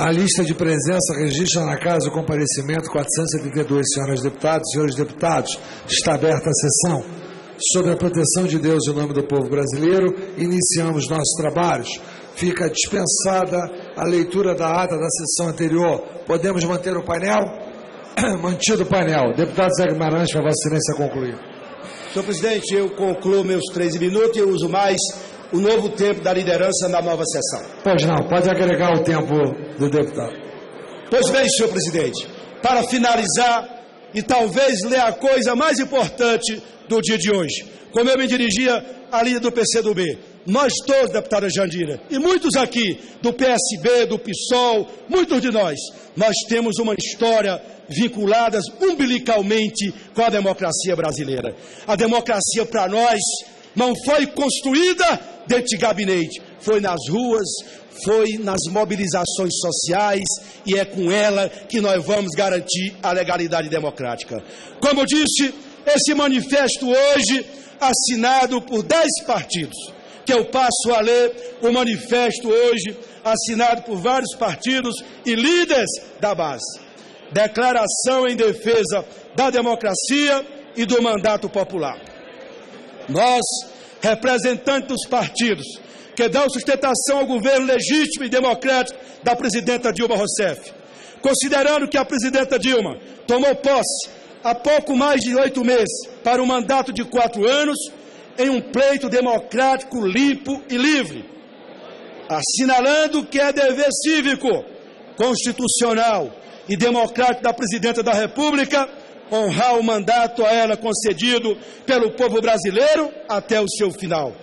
A lista de presença registra na casa o comparecimento 472 senhoras deputadas e senhores deputados. Está aberta a sessão. Sob a proteção de Deus e em nome do povo brasileiro, iniciamos nossos trabalhos. Fica dispensada a leitura da ata da sessão anterior. Podemos manter o painel? Mantido o painel. Deputado Zé Guimarães, para Vossa Excelência concluir. Senhor presidente, eu concluo meus 13 minutos e eu uso mais o novo tempo da liderança na nova sessão. Pois não, pode agregar o tempo do deputado. Pois bem, senhor presidente, para finalizar e talvez ler a coisa mais importante do dia de hoje, como eu me dirigia à líder do PCdoB, nós todos, deputada Jandira, e muitos aqui do PSB, do PSOL, muitos de nós temos uma história vinculadas umbilicalmente com a democracia brasileira. A democracia para nós não foi construída dentro de gabinete, foi nas ruas, foi nas mobilizações sociais e é com ela que nós vamos garantir a legalidade democrática. Como eu disse, esse manifesto hoje, assinado por 10 partidos, que eu passo a ler o manifesto hoje, assinado por vários partidos e líderes da base. Declaração em defesa da democracia e do mandato popular. Nós, representantes dos partidos que dão sustentação ao governo legítimo e democrático da presidenta Dilma Rousseff, considerando que a presidenta Dilma tomou posse há pouco mais de 8 meses para um mandato de 4 anos, em um pleito democrático, limpo e livre, assinalando que é dever cívico, constitucional e democrático da presidenta da República honrar o mandato a ela concedido pelo povo brasileiro até o seu final,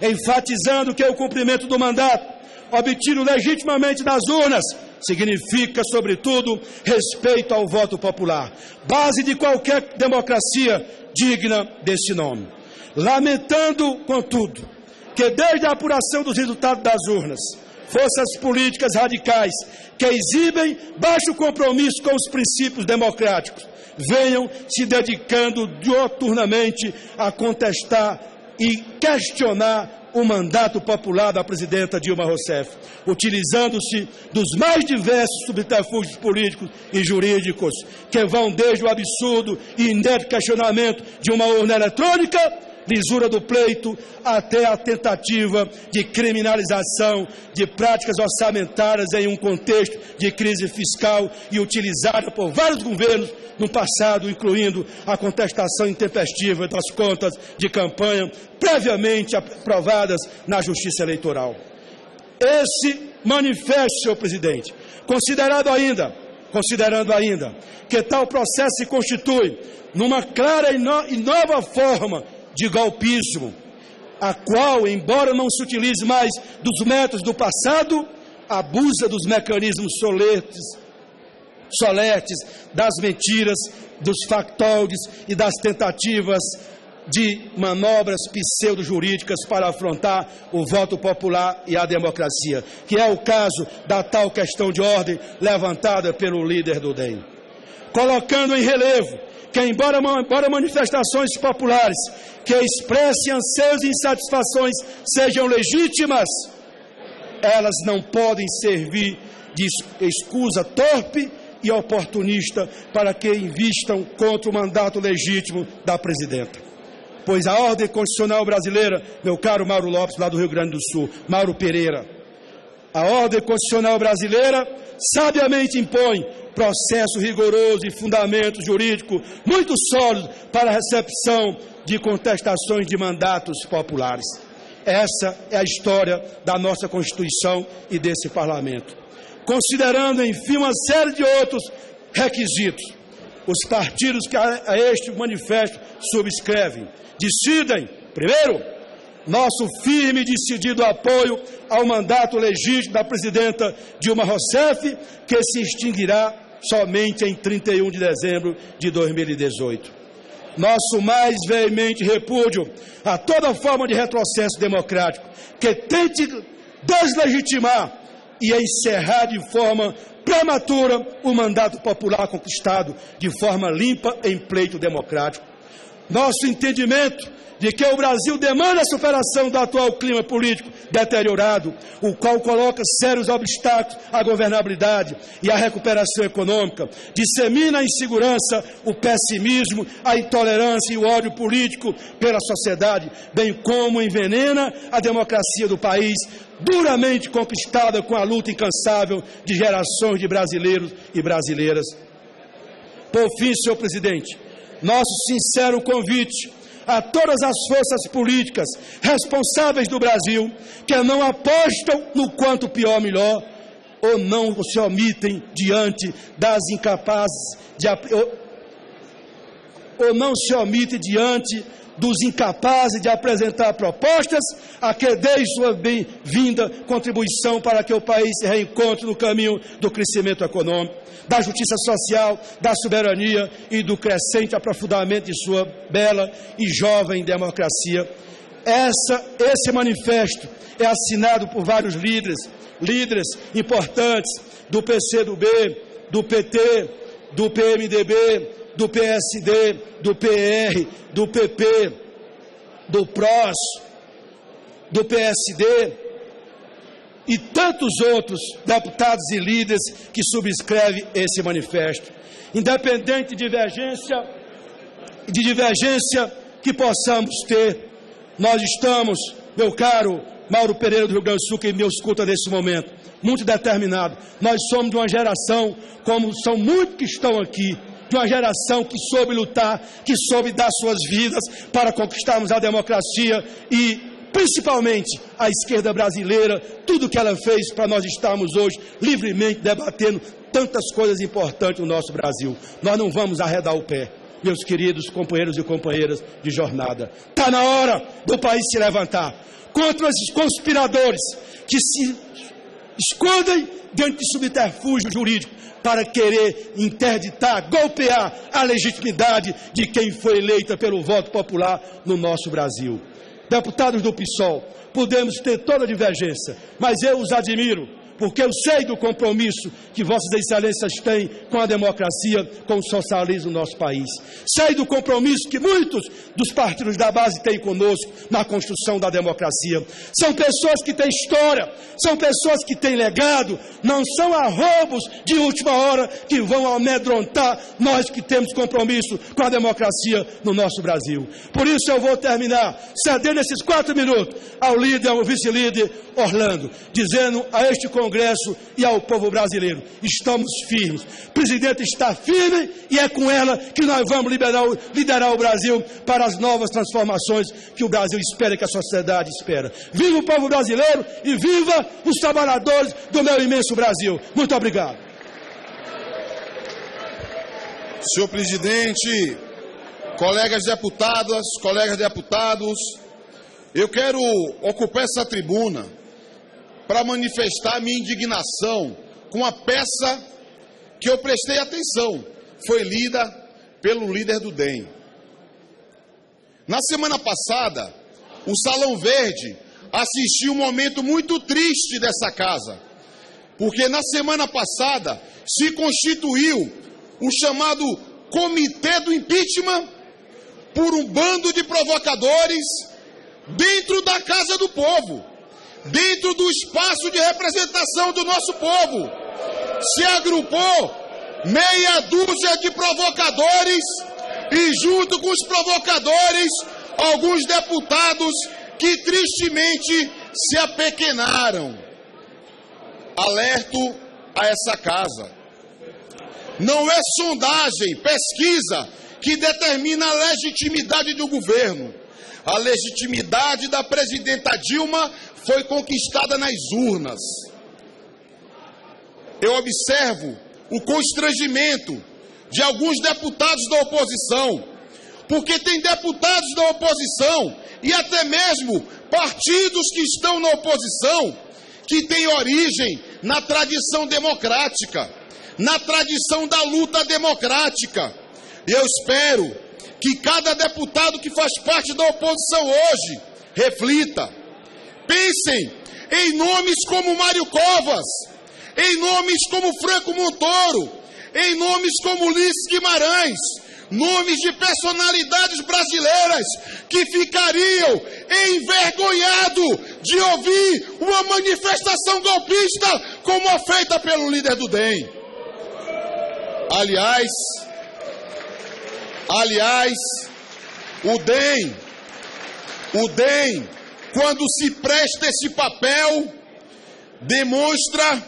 enfatizando que o cumprimento do mandato obtido legitimamente nas urnas significa, sobretudo, respeito ao voto popular, base de qualquer democracia digna desse nome. Lamentando, contudo, que desde a apuração dos resultados das urnas, forças políticas radicais que exibem baixo compromisso com os princípios democráticos venham se dedicando dioturnamente a contestar e questionar o mandato popular da presidenta Dilma Rousseff, utilizando-se dos mais diversos subterfúgios políticos e jurídicos, que vão desde o absurdo e inédito questionamento de uma urna eletrônica, lisura do pleito, até a tentativa de criminalização de práticas orçamentárias em um contexto de crise fiscal e utilizada por vários governos no passado, incluindo a contestação intempestiva das contas de campanha previamente aprovadas na Justiça Eleitoral. Esse manifesto, senhor presidente, considerando ainda que tal processo se constitui numa clara e nova forma de golpismo, a qual, embora não se utilize mais dos métodos do passado, abusa dos mecanismos soletes, das mentiras, dos factóides e das tentativas de manobras pseudo-jurídicas para afrontar o voto popular e a democracia, que é o caso da tal questão de ordem levantada pelo líder do DEM. Colocando em relevo que, embora manifestações populares que expressem anseios e insatisfações sejam legítimas, elas não podem servir de escusa torpe e oportunista para que invistam contra o mandato legítimo da presidenta. Pois a ordem constitucional brasileira, meu caro Mauro Lopes, lá do Rio Grande do Sul, Mauro Pereira, a ordem constitucional brasileira sabiamente impõe processo rigoroso e fundamento jurídico muito sólido para a recepção de contestações de mandatos populares. Essa é a história da nossa Constituição e desse Parlamento. Considerando, enfim, uma série de outros requisitos, os partidos que a este manifesto subscrevem decidem, primeiro, nosso firme e decidido apoio ao mandato legítimo da presidenta Dilma Rousseff, que se extinguirá somente em 31 de dezembro de 2018. Nosso mais veemente repúdio a toda forma de retrocesso democrático que tente deslegitimar e encerrar de forma prematura o mandato popular conquistado de forma limpa em pleito democrático. Nosso entendimento de que o Brasil demanda a superação do atual clima político deteriorado, o qual coloca sérios obstáculos à governabilidade e à recuperação econômica, dissemina a insegurança, o pessimismo, a intolerância e o ódio político pela sociedade, bem como envenena a democracia do país, duramente conquistada com a luta incansável de gerações de brasileiros e brasileiras. Por fim, senhor presidente, nosso sincero convite a todas as forças políticas responsáveis do Brasil que não apostam no quanto pior melhor, ou não se omitem diante das incapazes ou não se omitem diante dos incapazes de apresentar propostas, a que deem sua bem-vinda contribuição para que o país se reencontre no caminho do crescimento econômico, da justiça social, da soberania e do crescente aprofundamento de sua bela e jovem democracia. Esse manifesto é assinado por vários líderes importantes do PCdoB, do PT, do PMDB, do PSD, do PR, do PP, do PROS, do PSD e tantos outros deputados e líderes que subscrevem esse manifesto. Independente de divergência que possamos ter, nós estamos, meu caro Mauro Pereira do Rio Grande do Sul, que me escuta nesse momento, muito determinado. Nós somos de uma geração, como são muitos que estão aqui, de uma geração que soube lutar, que soube dar suas vidas para conquistarmos a democracia e, principalmente, a esquerda brasileira, tudo que ela fez para nós estarmos hoje livremente debatendo tantas coisas importantes no nosso Brasil. Nós não vamos arredar o pé, meus queridos companheiros e companheiras de jornada. Está na hora do país se levantar contra esses conspiradores que se escondem diante de subterfúgio jurídico para querer interditar, golpear a legitimidade de quem foi eleita pelo voto popular no nosso Brasil. Deputados do PSOL, podemos ter toda divergência, mas eu os admiro, porque eu sei do compromisso que vossas excelências têm com a democracia, com o socialismo no nosso país. Sei do compromisso que muitos dos partidos da base têm conosco na construção da democracia. São pessoas que têm história, são pessoas que têm legado, não são arroubos de última hora que vão amedrontar nós que temos compromisso com a democracia no nosso Brasil. Por isso eu vou terminar cedendo esses 4 minutos ao vice-líder Orlando, dizendo a este Congresso e ao povo brasileiro: estamos firmes. O presidente está firme e é com ela que nós vamos liderar o Brasil para as novas transformações que o Brasil espera, que a sociedade espera. Viva o povo brasileiro e viva os trabalhadores do meu imenso Brasil. Muito obrigado. Senhor presidente, colegas deputadas, colegas deputados, eu quero ocupar essa tribuna para manifestar minha indignação com a peça que eu prestei atenção. Foi lida pelo líder do DEM. Na semana passada, o Salão Verde assistiu um momento muito triste dessa casa, porque na semana passada se constituiu o chamado Comitê do Impeachment por um bando de provocadores dentro da Casa do Povo, dentro do espaço de representação do nosso povo. Se agrupou meia dúzia de provocadores e, junto com os provocadores, alguns deputados que tristemente se apequenaram. Alerto a essa casa: não é sondagem, pesquisa que determina a legitimidade do governo. A legitimidade da presidenta Dilma foi conquistada nas urnas. Eu observo o constrangimento de alguns deputados da oposição, porque tem deputados da oposição e até mesmo partidos que estão na oposição que têm origem na tradição democrática, na tradição da luta democrática. Eu espero que cada deputado que faz parte da oposição hoje reflita. Pensem em nomes como Mário Covas, em nomes como Franco Montoro, em nomes como Ulisses Guimarães, nomes de personalidades brasileiras que ficariam envergonhados de ouvir uma manifestação golpista como a feita pelo líder do DEM. Aliás, o DEM, quando se presta esse papel, demonstra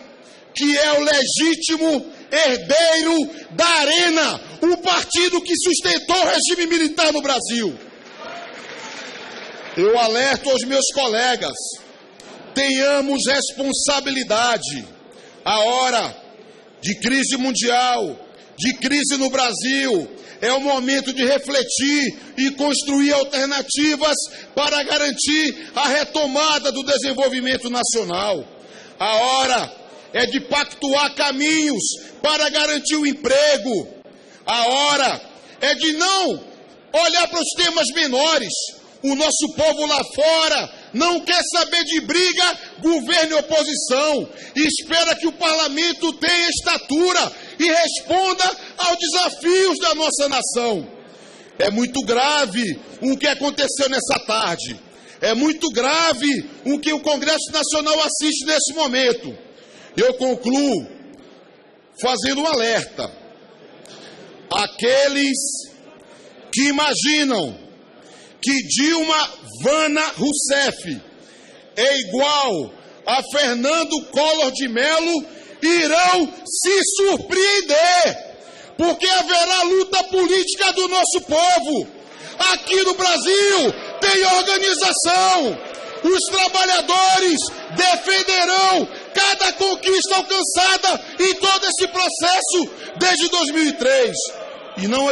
que é o legítimo herdeiro da Arena, o partido que sustentou o regime militar no Brasil. Eu alerto aos meus colegas, tenhamos responsabilidade. A hora de crise mundial, de crise no Brasil, é o momento de refletir e construir alternativas para garantir a retomada do desenvolvimento nacional. A hora é de pactuar caminhos para garantir o emprego. A hora é de não olhar para os temas menores. O nosso povo lá fora não quer saber de briga, governo e oposição. Espera que o parlamento tenha estatura e responda aos desafios da nossa nação. É muito grave o que aconteceu nessa tarde. É muito grave o que o Congresso Nacional assiste nesse momento. Eu concluo fazendo um alerta. Aqueles que imaginam que Dilma Vana Rousseff é igual a Fernando Collor de Mello irão se surpreender, porque haverá luta política do nosso povo. Aqui no Brasil tem organização. Os trabalhadores defenderão cada conquista alcançada em todo esse processo desde 2003. E não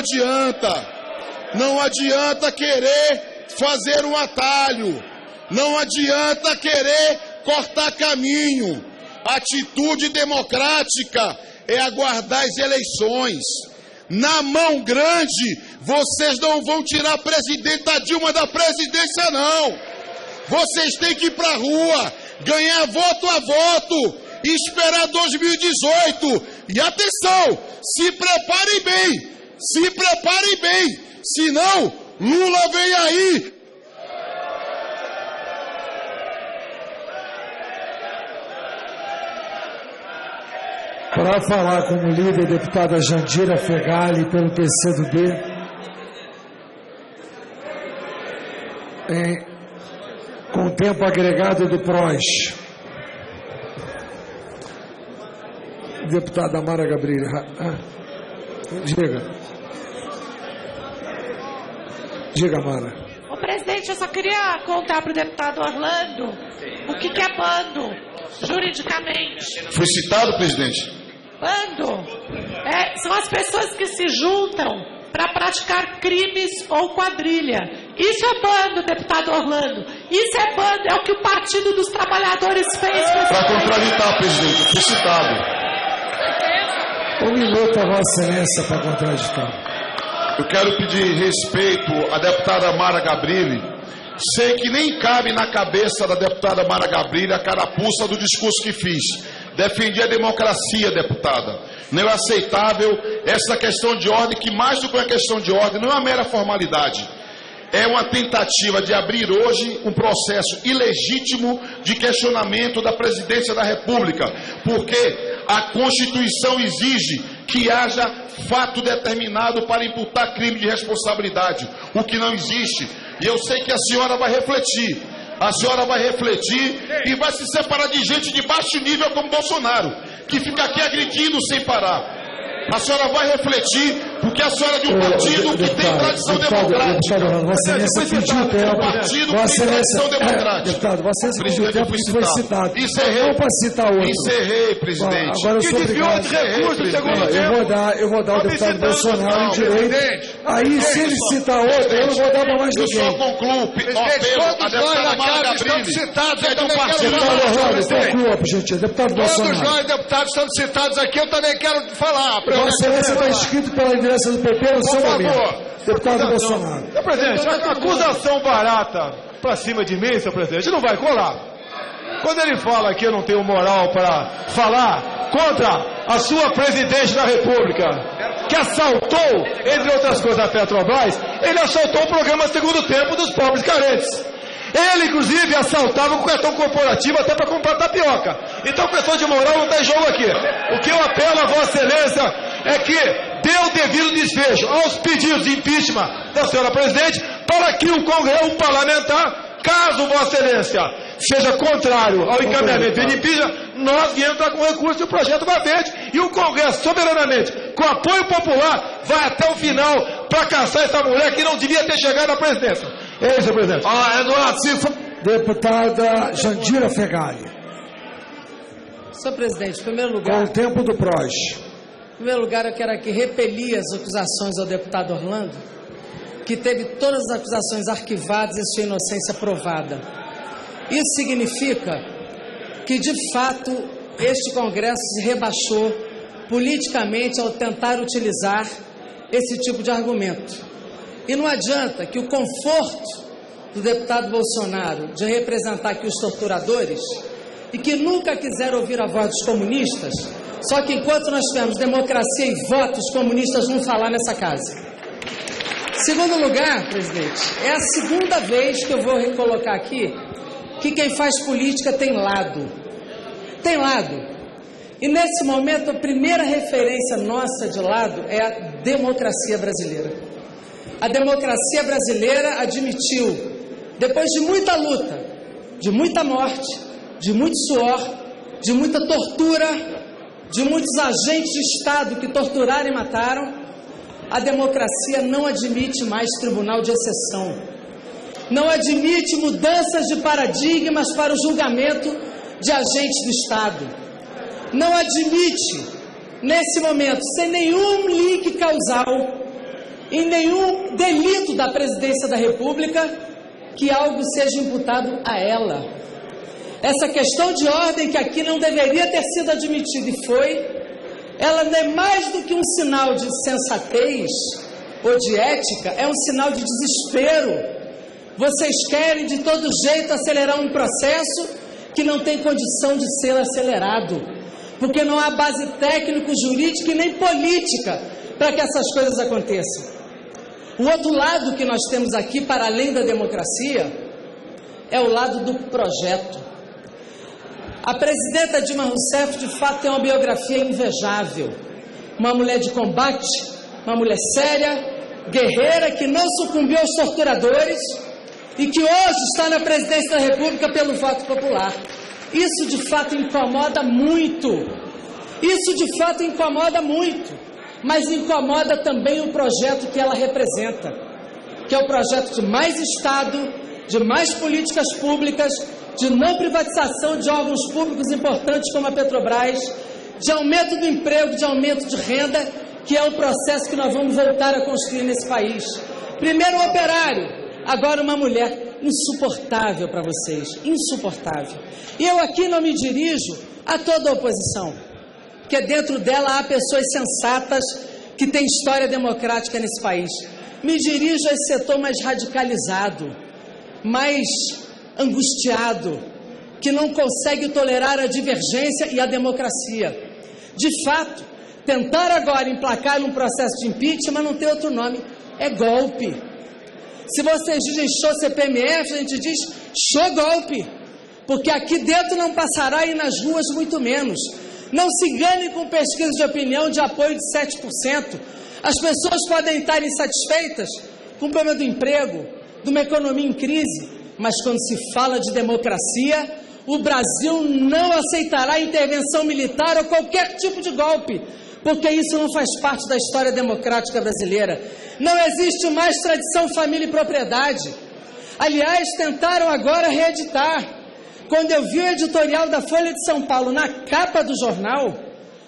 adianta querer fazer um atalho, não adianta querer cortar caminho. Atitude democrática é aguardar as eleições. Na mão grande, vocês não vão tirar a presidenta Dilma da presidência, não. Vocês têm que ir para a rua, ganhar voto a voto, esperar 2018. E atenção, se preparem bem, senão Lula vem aí. Para falar como líder, deputada Jandira Fegali, pelo PCdoB, com o tempo agregado do PROS. Deputada Mara Gabrilli. Diga, Mara. Ô, presidente, eu só queria contar para o deputado Orlando o que é bando, juridicamente. Foi citado, presidente? Bando são as pessoas que se juntam para praticar crimes ou quadrilha. Isso é bando, deputado Orlando. Isso é bando, é o que o Partido dos Trabalhadores fez. Para contraditar, presidente, foi citado. Um minuto a Vossa Excelência para contraditar. Eu quero pedir respeito à deputada Mara Gabrilli. Sei que nem cabe na cabeça da deputada Mara Gabrilli a carapuça do discurso que fiz. Defendi a democracia, deputada. Não é aceitável essa questão de ordem, que mais do que uma questão de ordem, não é uma mera formalidade. É uma tentativa de abrir hoje um processo ilegítimo de questionamento da presidência da República, porque a Constituição exige que haja fato determinado para imputar crime de responsabilidade, o que não existe. E eu sei que a senhora vai refletir. A senhora vai refletir e vai se separar de gente de baixo nível como Bolsonaro, que fica aqui agredindo sem parar. A senhora vai refletir, porque a senhora é de um partido que tem tradição democrática. Vossa Excelência pediu tempo. Partido que tem tradição democrática. Deputado, Vossa Excelência pediu tempo que foi citado. Encerrei. Não para citar outro. Encerrei, presidente. Agora eu sou obrigado. Eu vou dar ao deputado Bolsonaro o direito. Aí, se ele citar outro, eu não vou dar para mais ninguém. Eu só concluo. A deputada Mara Gabrilli é de um partido. Conclua, por gentileza. Deputado Bolsonaro. Todos nós, deputados, estamos citados aqui. Eu também quero falar. Vossa Excelência está inscrito pela liderança do PP no seu momento. Deputado Bolsonaro. Senhor presidente, a acusação barata para cima de mim, senhor presidente, não vai colar. Quando ele fala que eu não tenho moral para falar contra a sua presidente da República, que assaltou, entre outras coisas, a Petrobras, ele assaltou o programa Segundo Tempo dos pobres carentes. Ele, inclusive, assaltava com o cartão corporativo até para comprar tapioca. Então, questão de moral não está em jogo aqui. O que eu apelo a Vossa Excelência é que dê o devido desfecho aos pedidos de impeachment da senhora presidente, para que o Congresso parlamentar, caso Vossa Excelência seja contrário ao encaminhamento de impeachment, nós viemos entrar com recurso e o projeto vai frente. E o Congresso, soberanamente, com apoio popular, vai até o final para caçar essa mulher que não devia ter chegado à presidência. É isso, presidente. Eduardo, deputada Jandira Fegali. Senhor presidente, em primeiro lugar... Com o tempo do PROS. Em primeiro lugar, eu quero aqui repelir as acusações ao deputado Orlando, que teve todas as acusações arquivadas e sua inocência provada. Isso significa que, de fato, este Congresso se rebaixou politicamente ao tentar utilizar esse tipo de argumento. E não adianta que o conforto do deputado Bolsonaro de representar aqui os torturadores e que nunca quiser ouvir a voz dos comunistas, só que enquanto nós tivermos democracia e votos, os comunistas vão falar nessa casa. Segundo lugar, presidente, é a segunda vez que eu vou recolocar aqui que quem faz política tem lado. Tem lado. E nesse momento a primeira referência nossa de lado é a democracia brasileira. A democracia brasileira admitiu, depois de muita luta, de muita morte, de muito suor, de muita tortura, de muitos agentes de Estado que torturaram e mataram, a democracia não admite mais tribunal de exceção. Não admite mudanças de paradigmas para o julgamento de agentes do Estado. Não admite, nesse momento, sem nenhum link causal, em nenhum delito da presidência da República, que algo seja imputado a ela. Essa questão de ordem que aqui não deveria ter sido admitida e foi, ela não é mais do que um sinal de sensatez ou de ética, é um sinal de desespero. Vocês querem de todo jeito acelerar um processo que não tem condição de ser acelerado, porque não há base técnico-jurídica e nem política para que essas coisas aconteçam. O outro lado que nós temos aqui, para além da democracia, é o lado do projeto. A presidenta Dilma Rousseff, de fato, tem uma biografia invejável. Uma mulher de combate, uma mulher séria, guerreira, que não sucumbiu aos torturadores e que hoje está na presidência da República pelo voto popular. Isso, de fato, incomoda muito. Isso, de fato, incomoda muito. Mas incomoda também o projeto que ela representa, que é o projeto de mais Estado, de mais políticas públicas, de não privatização de órgãos públicos importantes como a Petrobras, de aumento do emprego, de aumento de renda, que é o processo que nós vamos voltar a construir nesse país. Primeiro o operário, agora uma mulher. Insuportável para vocês, insuportável. E eu aqui não me dirijo a toda a oposição, porque dentro dela há pessoas sensatas que têm história democrática nesse país. Me dirijo a esse setor mais radicalizado, mais angustiado, que não consegue tolerar a divergência e a democracia. De fato, tentar agora emplacar num processo de impeachment não tem outro nome, é golpe. Se vocês dizem show CPMF, a gente diz show golpe, porque aqui dentro não passará e nas ruas muito menos. Não se enganem com pesquisas de opinião de apoio de 7%. As pessoas podem estar insatisfeitas com o problema do emprego, de uma economia em crise, mas quando se fala de democracia, o Brasil não aceitará intervenção militar ou qualquer tipo de golpe, porque isso não faz parte da história democrática brasileira. Não existe mais tradição família e propriedade. Aliás, tentaram agora reeditar. Quando eu vi o editorial da Folha de São Paulo na capa do jornal,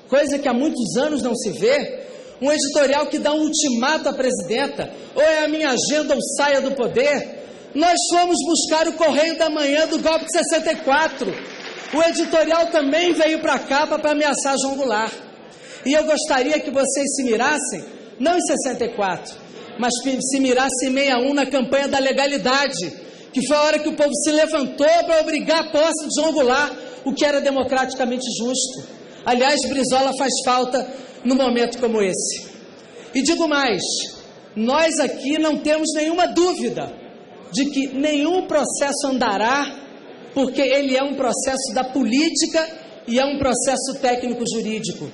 coisa que há muitos anos não se vê, um editorial que dá um ultimato à presidenta, ou é a minha agenda ou saia do poder, nós fomos buscar o Correio da Manhã do golpe de 64. O editorial também veio para a capa para ameaçar João Goulart. E eu gostaria que vocês se mirassem, não em 64, mas se mirassem em 61 na campanha da legalidade, que foi a hora que o povo se levantou para obrigar a posse de João Goulart, o que era democraticamente justo. Aliás, Brizola faz falta num momento como esse. E digo mais, nós aqui não temos nenhuma dúvida de que nenhum processo andará, porque ele é um processo da política e é um processo técnico-jurídico.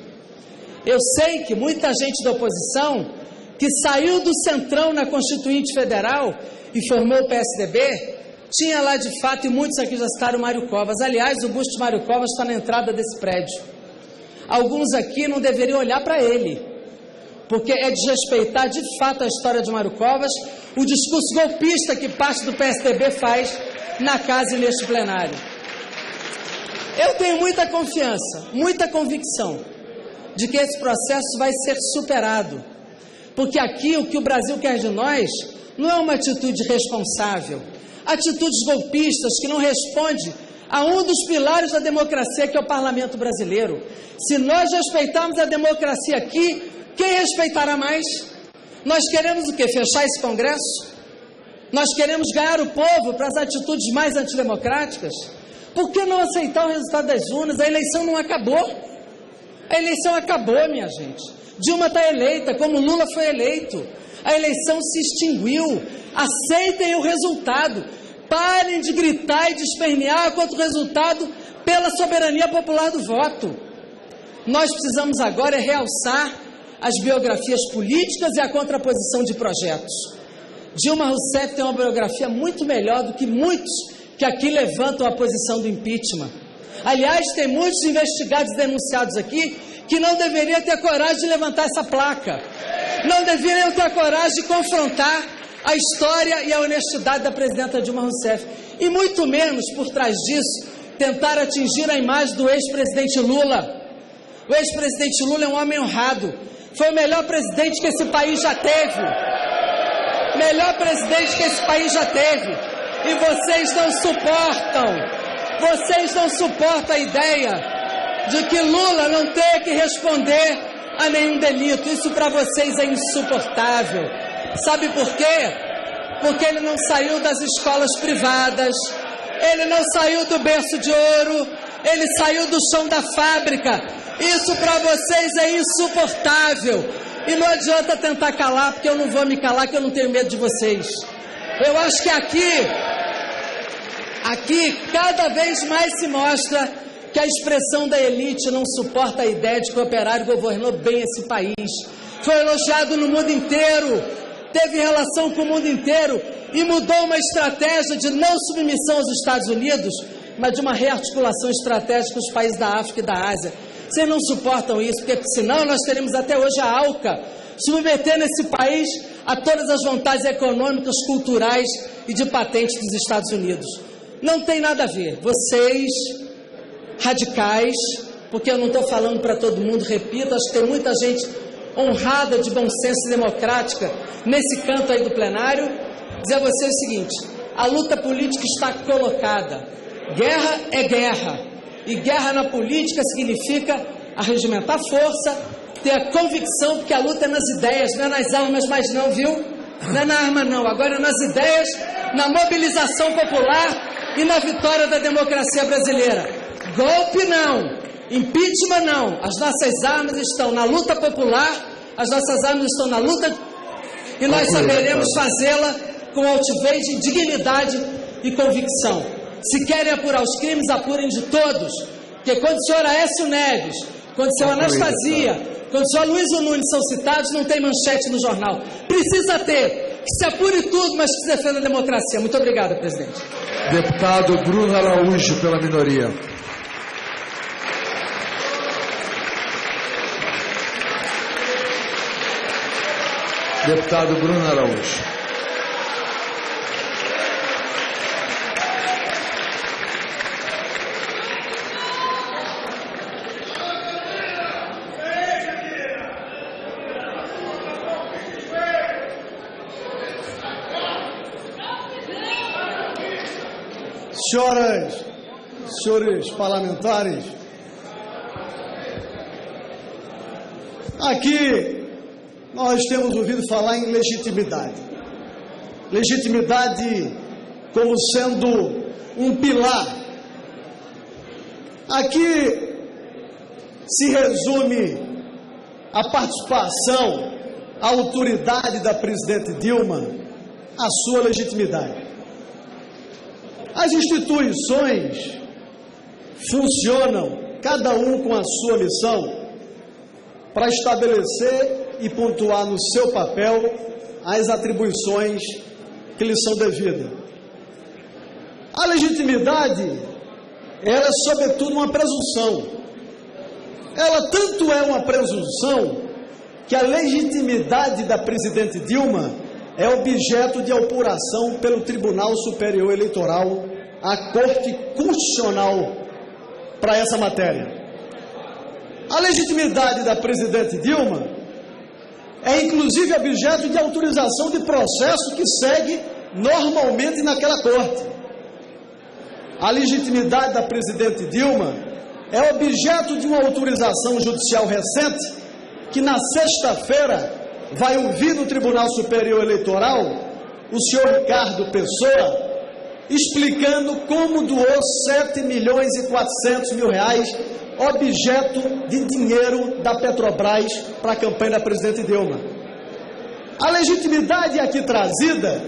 Eu sei que muita gente da oposição, que saiu do Centrão na Constituinte Federal e formou o PSDB, tinha lá de fato, e muitos aqui já citaram, Mário Covas. Aliás, o busto de Mário Covas está na entrada desse prédio. Alguns aqui não deveriam olhar para ele, porque é desrespeitar de fato a história de Mário Covas, o discurso golpista que parte do PSDB faz na casa e neste plenário. Eu tenho muita confiança, muita convicção de que esse processo vai ser superado, porque aqui o que o Brasil quer de nós não é uma atitude responsável, atitudes golpistas que não respondem a um dos pilares da democracia, que é o parlamento brasileiro. Se nós respeitarmos a democracia aqui, quem respeitará mais? Nós queremos o quê? Fechar esse Congresso? Nós queremos ganhar o povo para as atitudes mais antidemocráticas? Por que não aceitar o resultado das urnas? A eleição não acabou. A eleição acabou, minha gente. Dilma está eleita, como Lula foi eleito. A eleição se extinguiu. Aceitem o resultado. Parem de gritar e de espernear contra o resultado pela soberania popular do voto. Nós precisamos agora realçar as biografias políticas e a contraposição de projetos. Dilma Rousseff tem uma biografia muito melhor do que muitos que aqui levantam a posição do impeachment. Aliás, tem muitos investigados e denunciados aqui que não deveriam ter coragem de levantar essa placa. Não deveriam ter coragem de confrontar a história e a honestidade da presidenta Dilma Rousseff. E muito menos, por trás disso, tentar atingir a imagem do ex-presidente Lula. O ex-presidente Lula é um homem honrado. Foi o melhor presidente que esse país já teve. Melhor presidente que esse país já teve. E vocês não suportam a ideia de que Lula não tenha que responder a nenhum delito. Isso para vocês é insuportável. Sabe por quê? Porque ele não saiu das escolas privadas, ele não saiu do berço de ouro, ele saiu do chão da fábrica. Isso para vocês é insuportável. E não adianta tentar calar, porque eu não vou me calar, que eu não tenho medo de vocês. Eu acho que aqui cada vez mais se mostra que a expressão da elite não suporta a ideia de que o operário governou bem esse país. Foi elogiado no mundo inteiro, teve relação com o mundo inteiro e mudou uma estratégia de não submissão aos Estados Unidos, mas de uma rearticulação estratégica com os países da África e da Ásia. Vocês não suportam isso, porque senão nós teríamos até hoje a ALCA submetendo esse país a todas as vontades econômicas, culturais e de patentes dos Estados Unidos. Não tem nada a ver. Vocês, radicais, porque eu não estou falando para todo mundo, repito, acho que tem muita gente honrada, de bom senso e democrática nesse canto aí do plenário, dizer a vocês o seguinte: a luta política está colocada. Guerra é guerra. E guerra na política significa arregimentar força, ter a convicção, porque a luta é nas ideias, não é nas armas mais não, viu? Não é na arma não, agora é nas ideias, na mobilização popular e na vitória da democracia brasileira. Golpe não, impeachment não, as nossas armas estão na luta popular, as nossas armas estão na luta e nós saberemos fazê-la com altivez, dignidade e convicção. Se querem apurar os crimes, apurem de todos, porque quando o senhor Aécio Neves, quando o senhor Anastasia, quando o senhor Luiz Nunes são citados, não tem manchete no jornal. Precisa ter, que se apure tudo, mas que se defenda a democracia. Muito obrigada, presidente. Deputado Bruno Araújo, pela minoria. Deputado Bruno Araújo. Senhoras, senhores parlamentares, aqui nós temos ouvido falar em legitimidade. Legitimidade como sendo um pilar. Aqui se resume à participação, à autoridade da presidente Dilma, à sua legitimidade. As instituições funcionam, cada um com a sua missão, para estabelecer e pontuar no seu papel as atribuições que lhe são devidas. A legitimidade, ela é sobretudo uma presunção. Ela tanto é uma presunção que a legitimidade da presidente Dilma é objeto de apuração pelo Tribunal Superior Eleitoral, a Corte Constitucional, para essa matéria. A legitimidade da presidente Dilma é inclusive objeto de autorização de processo que segue normalmente naquela corte. A legitimidade da presidente Dilma é objeto de uma autorização judicial recente que na sexta-feira vai ouvir no Tribunal Superior Eleitoral o senhor Ricardo Pessoa explicando como doou 7.400.000 reais, objeto de dinheiro da Petrobras para a campanha da presidente Dilma. A legitimidade aqui trazida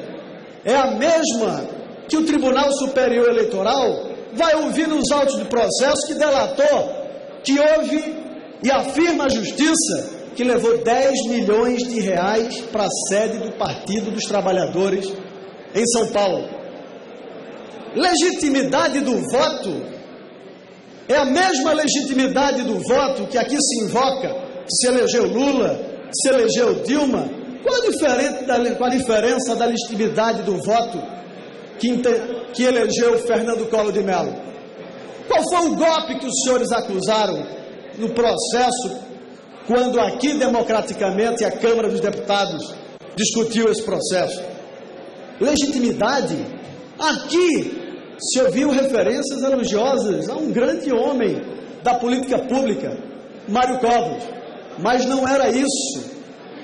é a mesma que o Tribunal Superior Eleitoral vai ouvir nos autos do processo que delatou que houve, e afirma a Justiça, que levou 10 milhões de reais para a sede do Partido dos Trabalhadores em São Paulo. Legitimidade do voto é a mesma legitimidade do voto que aqui se invoca, que se elegeu Lula, que se elegeu Dilma. Qual a diferença da legitimidade do voto que elegeu Fernando Collor de Mello? Qual foi o golpe que os senhores acusaram no processo, quando aqui democraticamente a Câmara dos Deputados discutiu esse processo? Legitimidade. Aqui se ouviu referências elogiosas a um grande homem da política pública, Mário Covas, mas não era isso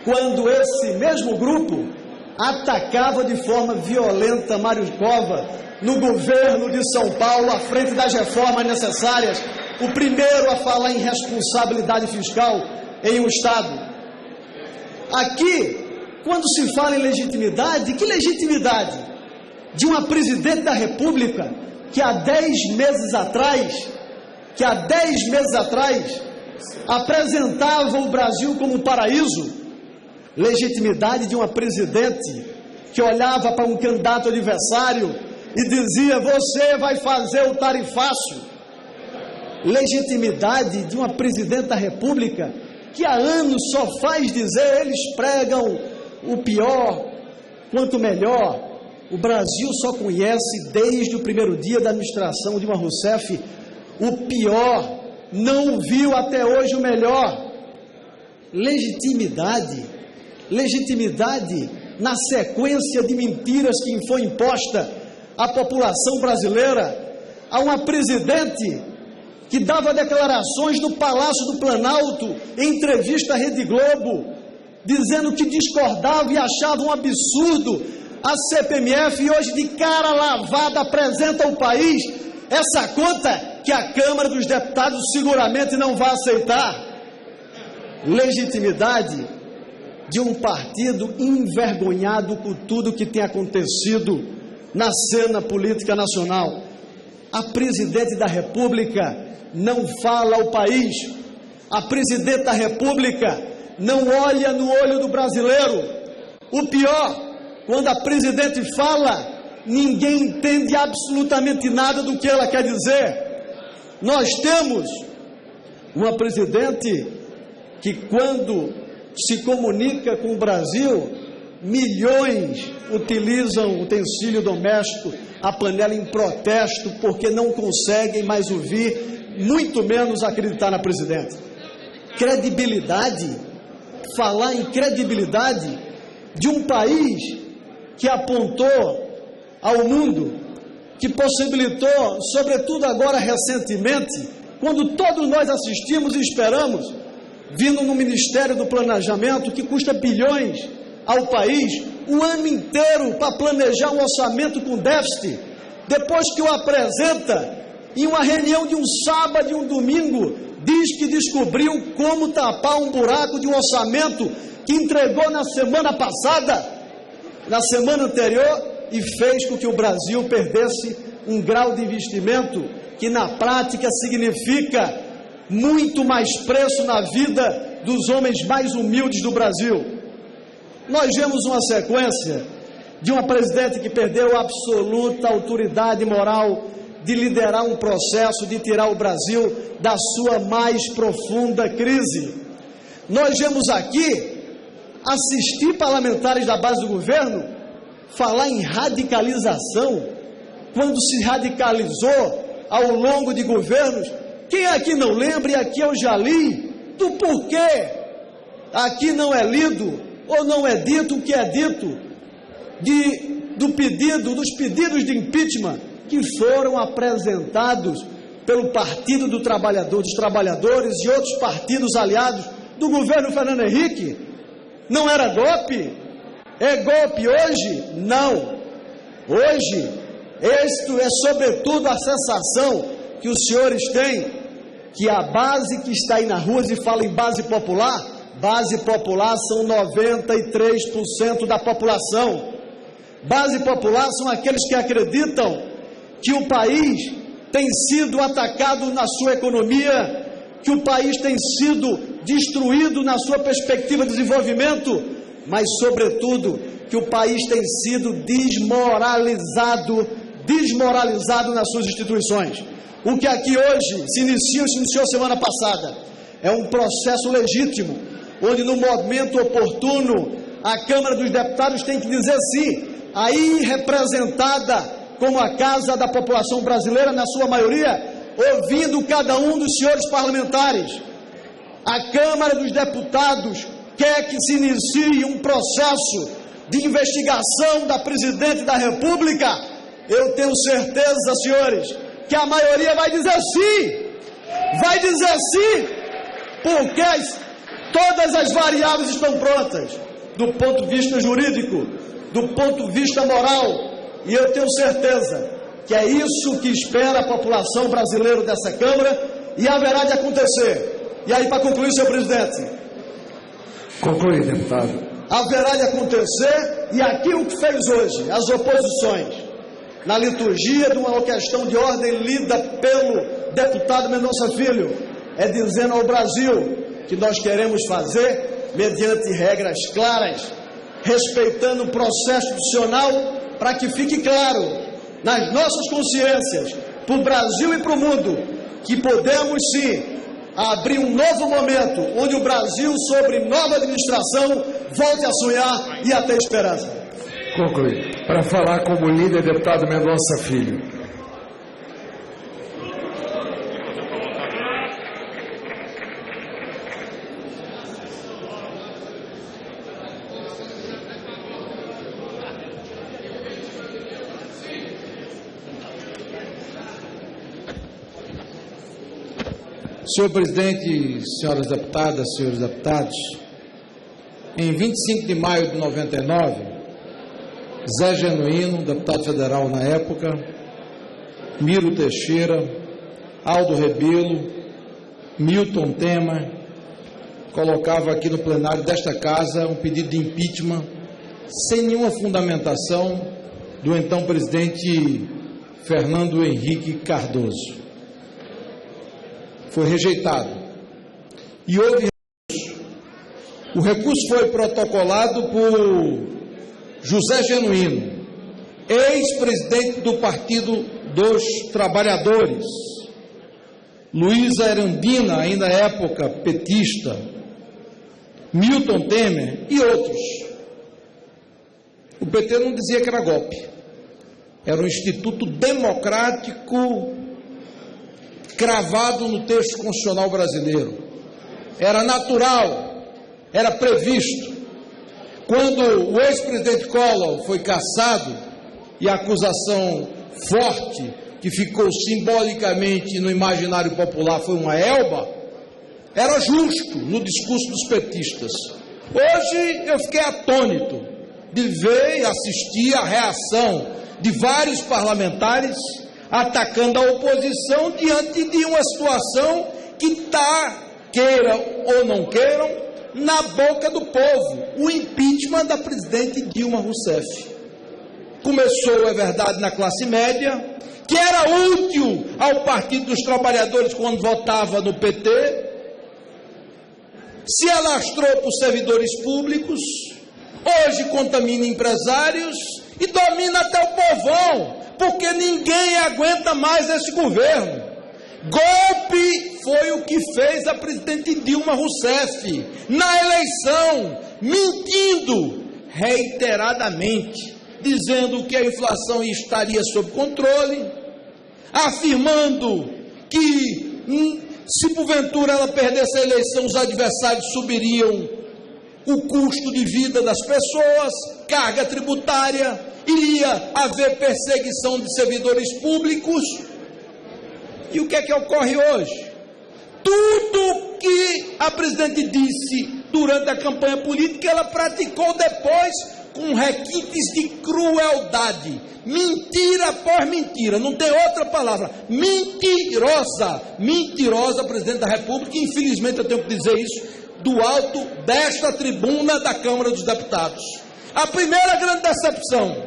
quando esse mesmo grupo atacava de forma violenta Mário Covas no governo de São Paulo, à frente das reformas necessárias, o primeiro a falar em responsabilidade fiscal em um Estado. Aqui, quando se fala em legitimidade, que legitimidade? De uma presidente da República que há 10 meses atrás, apresentava o Brasil como um paraíso. Legitimidade de uma presidente que olhava para um candidato adversário e dizia: você vai fazer o tarifácio. Legitimidade de uma presidente da República que há anos só faz dizer, eles pregam o pior quanto melhor. O Brasil só conhece, desde o primeiro dia da administração Dilma Rousseff, o pior, não viu até hoje o melhor. Legitimidade na sequência de mentiras que foi imposta à população brasileira, a uma presidente que dava declarações no Palácio do Planalto, em entrevista à Rede Globo, dizendo que discordava e achava um absurdo a CPMF, e hoje de cara lavada apresenta ao país essa conta que a Câmara dos Deputados seguramente não vai aceitar. Legitimidade de um partido envergonhado por tudo que tem acontecido na cena política nacional. A presidente da República não fala ao país. A presidente da República não olha no olho do brasileiro. O pior, quando a presidente fala, ninguém entende absolutamente nada do que ela quer dizer. Nós temos uma presidente que, quando se comunica com o Brasil, milhões utilizam utensílio doméstico, a panela, em protesto, porque não conseguem mais ouvir, muito menos acreditar na presidente. Credibilidade, falar em credibilidade de um país que apontou ao mundo, que possibilitou, sobretudo agora recentemente, quando todos nós assistimos e esperamos, vindo no Ministério do Planejamento, que custa bilhões ao país, o ano inteiro para planejar um orçamento com déficit, depois que o apresenta em uma reunião de um sábado e um domingo, diz que descobriu como tapar um buraco de um orçamento que entregou na semana passada, na semana anterior, e fez com que o Brasil perdesse um grau de investimento que na prática significa muito mais preço na vida dos homens mais humildes do Brasil. Nós vemos uma sequência de uma presidente que perdeu a absoluta autoridade moral de liderar um processo de tirar o Brasil da sua mais profunda crise. Nós vemos aqui assistir parlamentares da base do governo falar em radicalização, quando se radicalizou ao longo de governos. Quem aqui não lembra, e aqui eu já li, do porquê aqui não é lido ou não é dito o que é dito dos pedidos de impeachment que foram apresentados pelo Partido dos Trabalhadores e outros partidos aliados do governo Fernando Henrique. Não era golpe? É golpe hoje? Não. Hoje, isto é sobretudo a sensação que os senhores têm, que a base que está aí na rua e fala em base popular são 93% da população. Base popular são aqueles que acreditam que o país tem sido atacado na sua economia, que o país tem sido destruído na sua perspectiva de desenvolvimento, mas sobretudo que o país tem sido desmoralizado nas suas instituições. O que aqui hoje se iniciou semana passada, é um processo legítimo, onde no momento oportuno a Câmara dos Deputados tem que dizer sim, aí representada como a casa da população brasileira, na sua maioria, ouvindo cada um dos senhores parlamentares. A Câmara dos Deputados quer que se inicie um processo de investigação da Presidente da República. Eu tenho certeza, senhores, que a maioria vai dizer sim, porque todas as variáveis estão prontas, do ponto de vista jurídico, do ponto de vista moral, e eu tenho certeza que é isso que espera a população brasileira dessa Câmara, e haverá de acontecer. E aí, para concluir, senhor presidente. Conclui, deputado. Haverá de acontecer, e aqui o que fez hoje, as oposições, na liturgia de uma questão de ordem lida pelo deputado Mendonça Filho, é dizendo ao Brasil que nós queremos fazer mediante regras claras, respeitando o processo institucional, para que fique claro nas nossas consciências, para o Brasil e para o mundo, que podemos sim abrir um novo momento, onde o Brasil, sobre nova administração, volte a sonhar e a ter esperança. Conclui. Para falar como líder, deputado Mendonça Filho. Senhor presidente, senhoras deputadas, senhores deputados, em 25 de maio de 99, Zé Genuíno, deputado federal na época, Miro Teixeira, Aldo Rebelo, Milton Temer, colocava aqui no plenário desta casa um pedido de impeachment sem nenhuma fundamentação do então presidente Fernando Henrique Cardoso. Foi rejeitado. E houve recurso. O recurso foi protocolado por José Genuíno, ex-presidente do Partido dos Trabalhadores, Luísa Erundina, ainda época petista, Milton Temer e outros. O PT não dizia que era golpe. Era um instituto democrático cravado no texto constitucional brasileiro. Era natural, era previsto. Quando o ex-presidente Collor foi cassado e a acusação forte, que ficou simbolicamente no imaginário popular, foi uma elba, era justo no discurso dos petistas. Hoje eu fiquei atônito de ver e assistir a reação de vários parlamentares atacando a oposição diante de uma situação que está, queiram ou não queiram, na boca do povo, o impeachment da presidente Dilma Rousseff. Começou, é verdade, na classe média, que era útil ao Partido dos Trabalhadores quando votava no PT, se alastrou para os servidores públicos, hoje contamina empresários e domina até o povão, porque ninguém aguenta mais esse governo. Golpe foi o que fez a presidente Dilma Rousseff na eleição, mentindo reiteradamente, dizendo que a inflação estaria sob controle, afirmando que se porventura ela perdesse a eleição, os adversários subiriam o custo de vida das pessoas, carga tributária, iria haver perseguição de servidores públicos. E o que é que ocorre hoje? Tudo que a presidente disse durante a campanha política, ela praticou depois com requintes de crueldade. Mentira após mentira, não tem outra palavra. Mentirosa, mentirosa presidente da República, infelizmente eu tenho que dizer isso do alto desta tribuna da Câmara dos Deputados. A primeira grande decepção.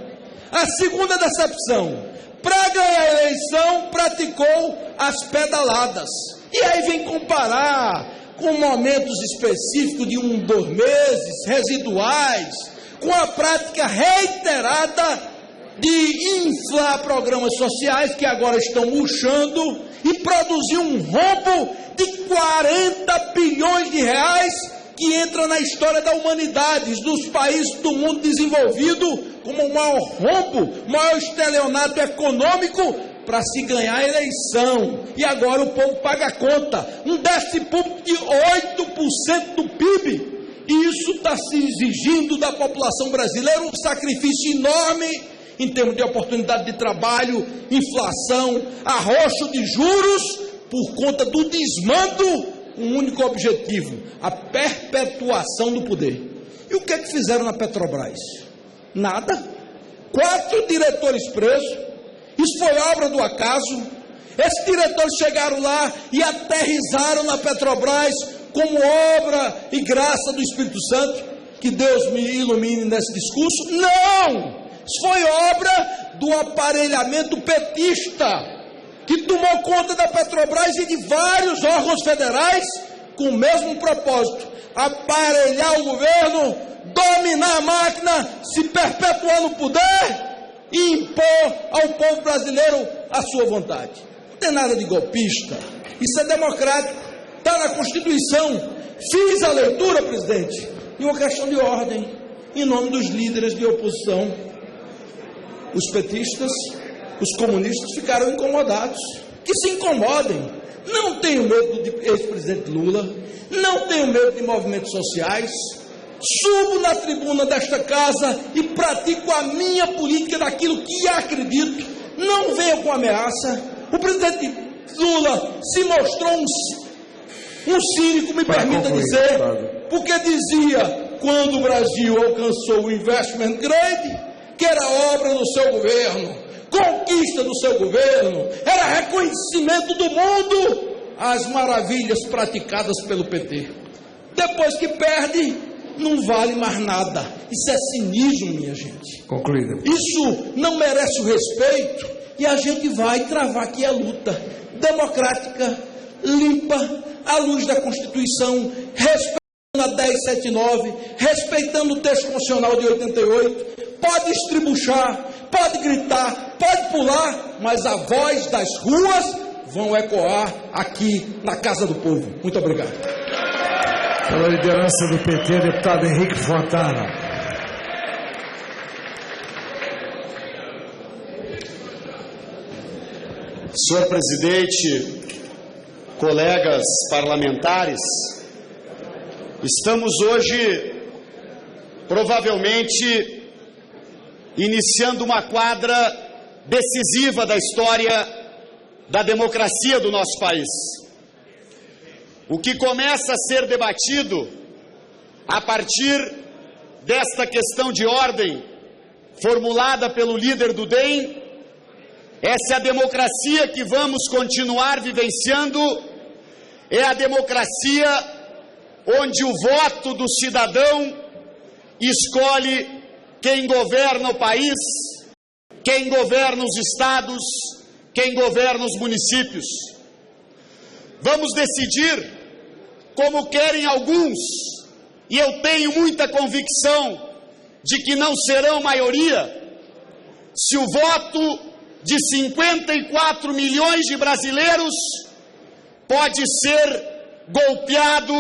A segunda decepção, para ganhar a eleição, praticou as pedaladas. E aí vem comparar com momentos específicos de 1, 2 meses, residuais, com a prática reiterada de inflar programas sociais que agora estão murchando e produzir um rombo de 40 bilhões de reais que entra na história da humanidade, dos países do mundo desenvolvido, como o maior rombo, o maior estelionato econômico para se ganhar a eleição. E agora o povo paga a conta. Um déficit público de 8% do PIB. E isso está se exigindo da população brasileira um sacrifício enorme em termos de oportunidade de trabalho, inflação, arrocho de juros, por conta do desmando, um único objetivo, a perpetuação do poder. E o que é que fizeram na Petrobras? Nada. 4 diretores presos. Isso foi obra do acaso. Esses diretores chegaram lá e aterrizaram na Petrobras como obra e graça do Espírito Santo. Que Deus me ilumine nesse discurso. Não! Isso foi obra do aparelhamento petista, que tomou conta da Petrobras e de vários órgãos federais com o mesmo propósito: aparelhar o governo, dominar a máquina, se perpetuar no poder e impor ao povo brasileiro a sua vontade. Não tem nada de golpista, isso é democrático, está na Constituição. Fiz a leitura, presidente, em uma questão de ordem, em nome dos líderes de oposição. Os petistas, os comunistas ficaram incomodados. Que se incomodem. Não tenho medo do ex-presidente Lula, não tenho medo de movimentos sociais. Subo na tribuna desta casa e pratico a minha política daquilo que acredito. Não venho com ameaça. O presidente Lula se mostrou um cínico, me permita dizer, porque dizia, quando o Brasil alcançou o investment grade, que era obra do seu governo, conquista do seu governo, era reconhecimento do mundo às maravilhas praticadas pelo PT. Depois que perde, não vale mais nada. Isso é cinismo, minha gente. Concluída. Isso não merece o respeito e a gente vai travar aqui a luta democrática, limpa, à luz da Constituição, respeitando a 1079, respeitando o texto constitucional de 88. Pode estribuchar, pode gritar, pode pular, mas a voz das ruas vão ecoar aqui na Casa do Povo. Muito obrigado. Pela liderança do PT, deputado Henrique Fontana. Senhor presidente, colegas parlamentares, estamos hoje, provavelmente, iniciando uma quadra decisiva da história da democracia do nosso país. O que começa a ser debatido a partir desta questão de ordem formulada pelo líder do DEM é se a democracia que vamos continuar vivenciando é a democracia onde o voto do cidadão escolhe quem governa o país, quem governa os estados, quem governa os municípios. Vamos decidir como querem alguns, e eu tenho muita convicção de que não serão maioria, se o voto de 54 milhões de brasileiros pode ser golpeado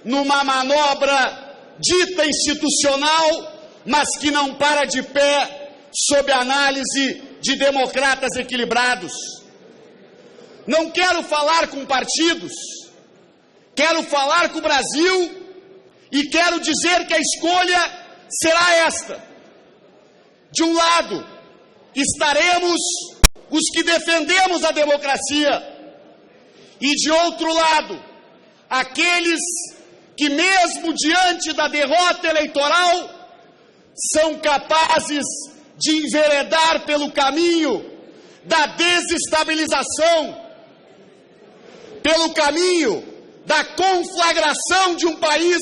numa manobra dita institucional, mas que não para de pé sob análise de democratas equilibrados. Não quero falar com partidos, quero falar com o Brasil e quero dizer que a escolha será esta. De um lado, estaremos os que defendemos a democracia e de outro lado, aqueles que mesmo diante da derrota eleitoral são capazes de enveredar pelo caminho da desestabilização, pelo caminho da conflagração de um país,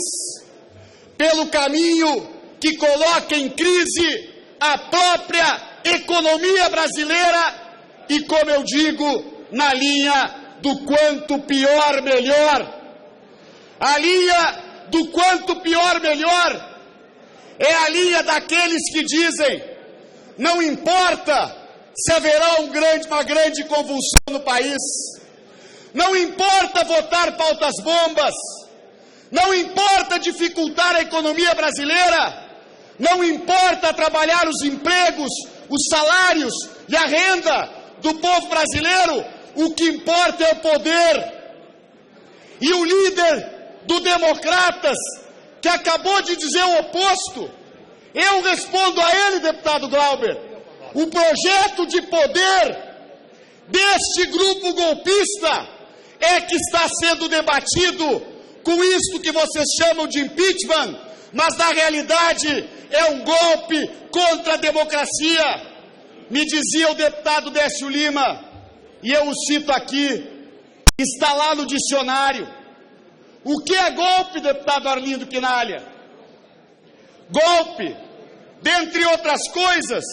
pelo caminho que coloca em crise a própria economia brasileira e, como eu digo, na linha do quanto pior, melhor. A linha do quanto pior, melhor é a linha daqueles que dizem: não importa se haverá uma grande convulsão no país, não importa votar pautas bombas, não importa dificultar a economia brasileira, não importa trabalhar os empregos, os salários e a renda do povo brasileiro, o que importa é o poder. E o líder do Democratas, que acabou de dizer o oposto, eu respondo a ele, deputado Glauber: o projeto de poder deste grupo golpista é que está sendo debatido com isto que vocês chamam de impeachment, mas na realidade é um golpe contra a democracia. Me dizia o deputado Décio Lima, e eu o cito aqui, está lá no dicionário. O que é golpe, deputado Arlindo Quinalha? Golpe, dentre outras coisas,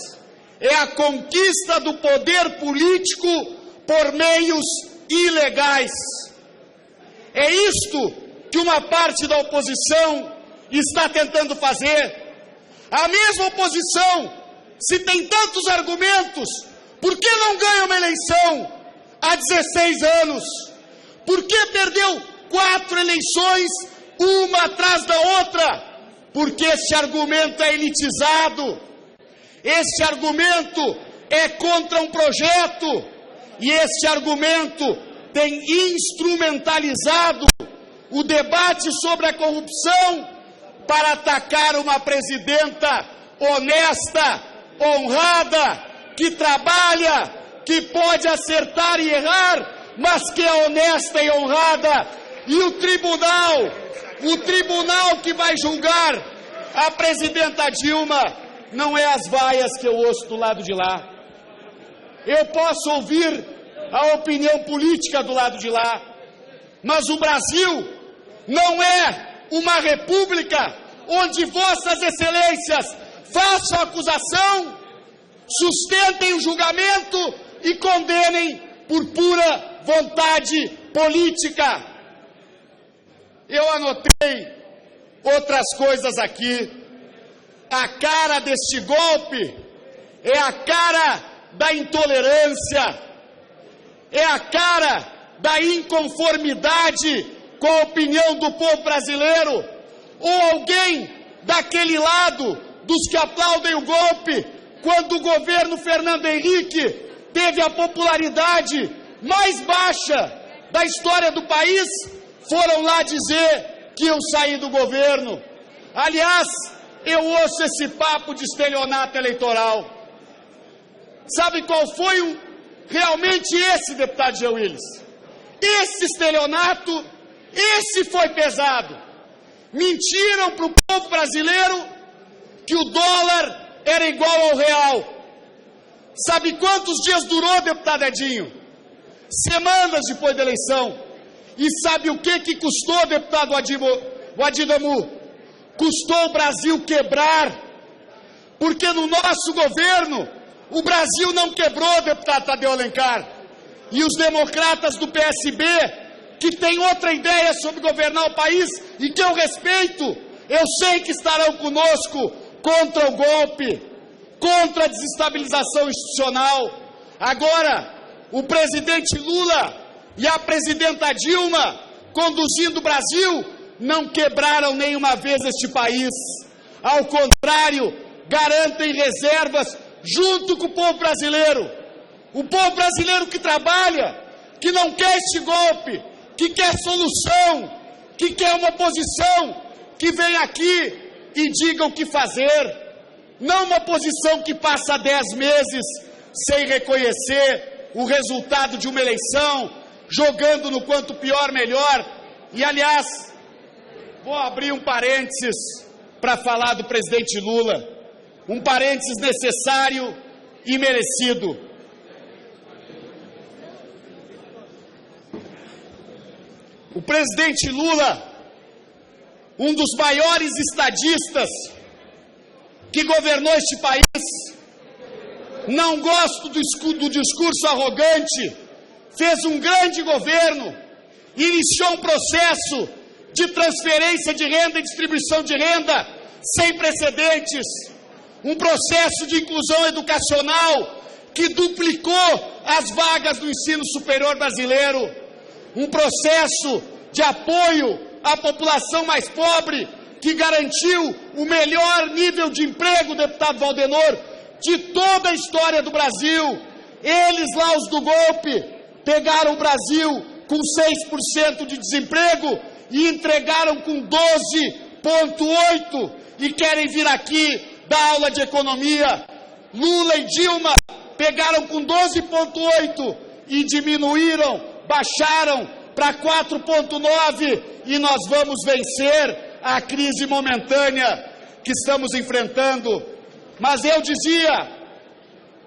é a conquista do poder político por meios ilegais. É isto que uma parte da oposição está tentando fazer. A mesma oposição, se tem tantos argumentos, por que não ganha uma eleição há 16 anos? Por que perdeu 4 eleições, uma atrás da outra? Porque esse argumento é elitizado, esse argumento é contra um projeto, e esse argumento tem instrumentalizado o debate sobre a corrupção para atacar uma presidenta honesta, honrada, que trabalha, que pode acertar e errar, mas que é honesta e honrada. E o tribunal que vai julgar a presidenta Dilma não é as vaias que eu ouço do lado de lá. Eu posso ouvir a opinião política do lado de lá, mas o Brasil não é uma república onde vossas excelências façam acusação, sustentem o julgamento e condenem por pura vontade política. Eu anotei outras coisas aqui. A cara deste golpe é a cara da intolerância, é a cara da inconformidade com a opinião do povo brasileiro. Ou alguém daquele lado dos que aplaudem o golpe, quando o governo Fernando Henrique teve a popularidade mais baixa da história do país, foram lá dizer que iam sair do governo. Aliás, eu ouço esse papo de estelionato eleitoral. Sabe qual foi realmente esse, deputado Jean Willis? Esse estelionato, esse foi pesado. Mentiram para o povo brasileiro que o dólar era igual ao real. Sabe quantos dias durou, deputado Edinho? Semanas depois da eleição. E sabe o que custou, deputado Adinamu? Custou o Brasil quebrar. Porque no nosso governo, o Brasil não quebrou, deputado Tadeu Alencar. E os democratas do PSB, que têm outra ideia sobre governar o país e que eu respeito, eu sei que estarão conosco contra o golpe, contra a desestabilização institucional. Agora, o presidente Lula e a presidenta Dilma, conduzindo o Brasil, não quebraram nenhuma vez este país. Ao contrário, garantem reservas junto com o povo brasileiro. O povo brasileiro que trabalha, que não quer este golpe, que quer solução, que quer uma oposição que vem aqui e diga o que fazer. Não uma oposição que passa 10 meses sem reconhecer o resultado de uma eleição, jogando no quanto pior, melhor. E, aliás, vou abrir um parênteses para falar do presidente Lula. Um parênteses necessário e merecido. O presidente Lula, um dos maiores estadistas que governou este país, não gosto do discurso arrogante, fez um grande governo, iniciou um processo de transferência de renda e distribuição de renda sem precedentes, um processo de inclusão educacional que duplicou as vagas do ensino superior brasileiro, um processo de apoio à população mais pobre que garantiu o melhor nível de emprego, deputado Valdenor, de toda a história do Brasil. Eles lá, os do golpe, pegaram o Brasil com 6% de desemprego e entregaram com 12,8% e querem vir aqui dar aula de economia. Lula e Dilma pegaram com 12,8% e diminuíram, baixaram para 4,9% e nós vamos vencer a crise momentânea que estamos enfrentando. Mas eu dizia,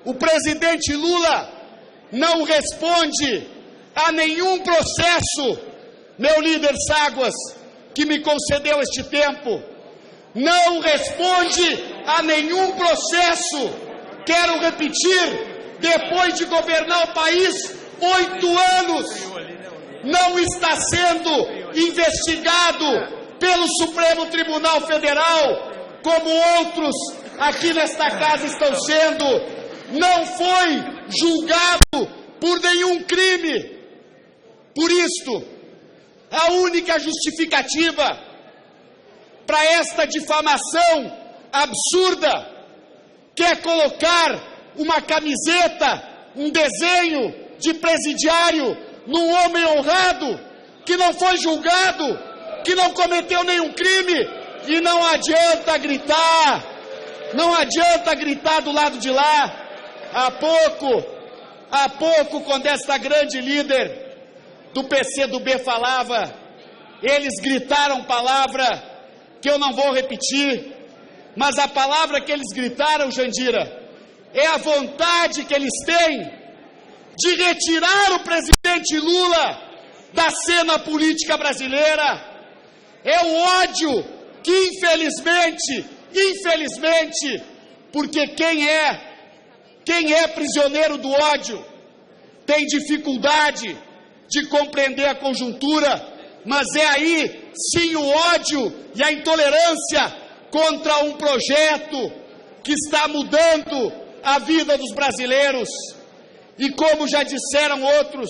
o presidente Lula não responde a nenhum processo, meu líder Ságuas, que me concedeu este tempo, não responde a nenhum processo. Quero repetir, depois de governar o país 8 anos, não está sendo investigado pelo Supremo Tribunal Federal, como outros aqui nesta casa estão sendo, não foi julgado por nenhum crime. Por isto, a única justificativa para esta difamação absurda, que é colocar uma camiseta, um desenho de presidiário num homem honrado, que não foi julgado, que não cometeu nenhum crime, e não adianta gritar, do lado de lá. Há pouco, quando esta grande líder do PCdoB falava, eles gritaram palavra que eu não vou repetir, mas a palavra que eles gritaram, Jandira, é a vontade que eles têm de retirar o presidente Lula da cena política brasileira. É o ódio que infelizmente, porque quem é prisioneiro do ódio tem dificuldade de compreender a conjuntura, mas é aí sim o ódio e a intolerância contra um projeto que está mudando a vida dos brasileiros. E como já disseram outros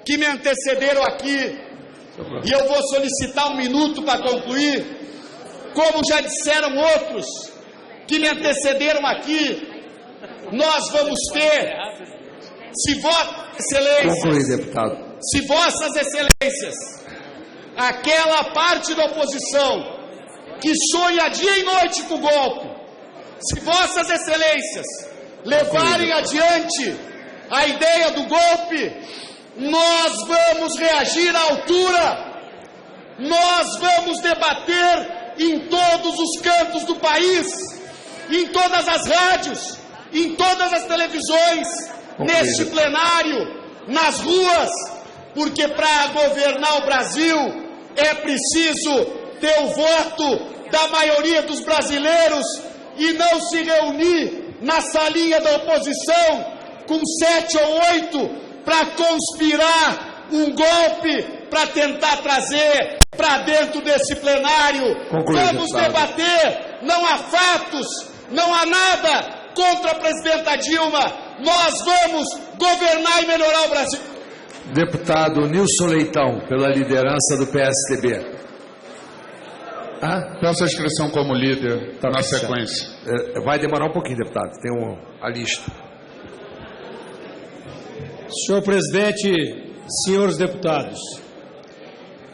que me antecederam aqui, e eu vou solicitar 1 minuto para concluir, como já disseram outros que me antecederam aqui, nós vamos ter, se Vossas Excelências, conclui, deputado, se Vossas Excelências, aquela parte da oposição que sonha dia e noite com o golpe, se Vossas Excelências levarem adiante a ideia do golpe, nós vamos reagir à altura, nós vamos debater em todos os cantos do país, em todas as rádios, em todas as televisões, neste plenário, nas ruas, porque para governar o Brasil é preciso ter o voto da maioria dos brasileiros e não se reunir na salinha da oposição com 7 ou 8 para conspirar um golpe para tentar trazer para dentro desse plenário. Vamos debater, não há fatos, não há nada contra a presidenta Dilma, nós vamos governar e melhorar o Brasil. Deputado Nilson Leitão, pela liderança do PSDB. Peço a inscrição como líder na sequência. Vai demorar um pouquinho, deputado, tem a lista. Senhor presidente, senhores deputados,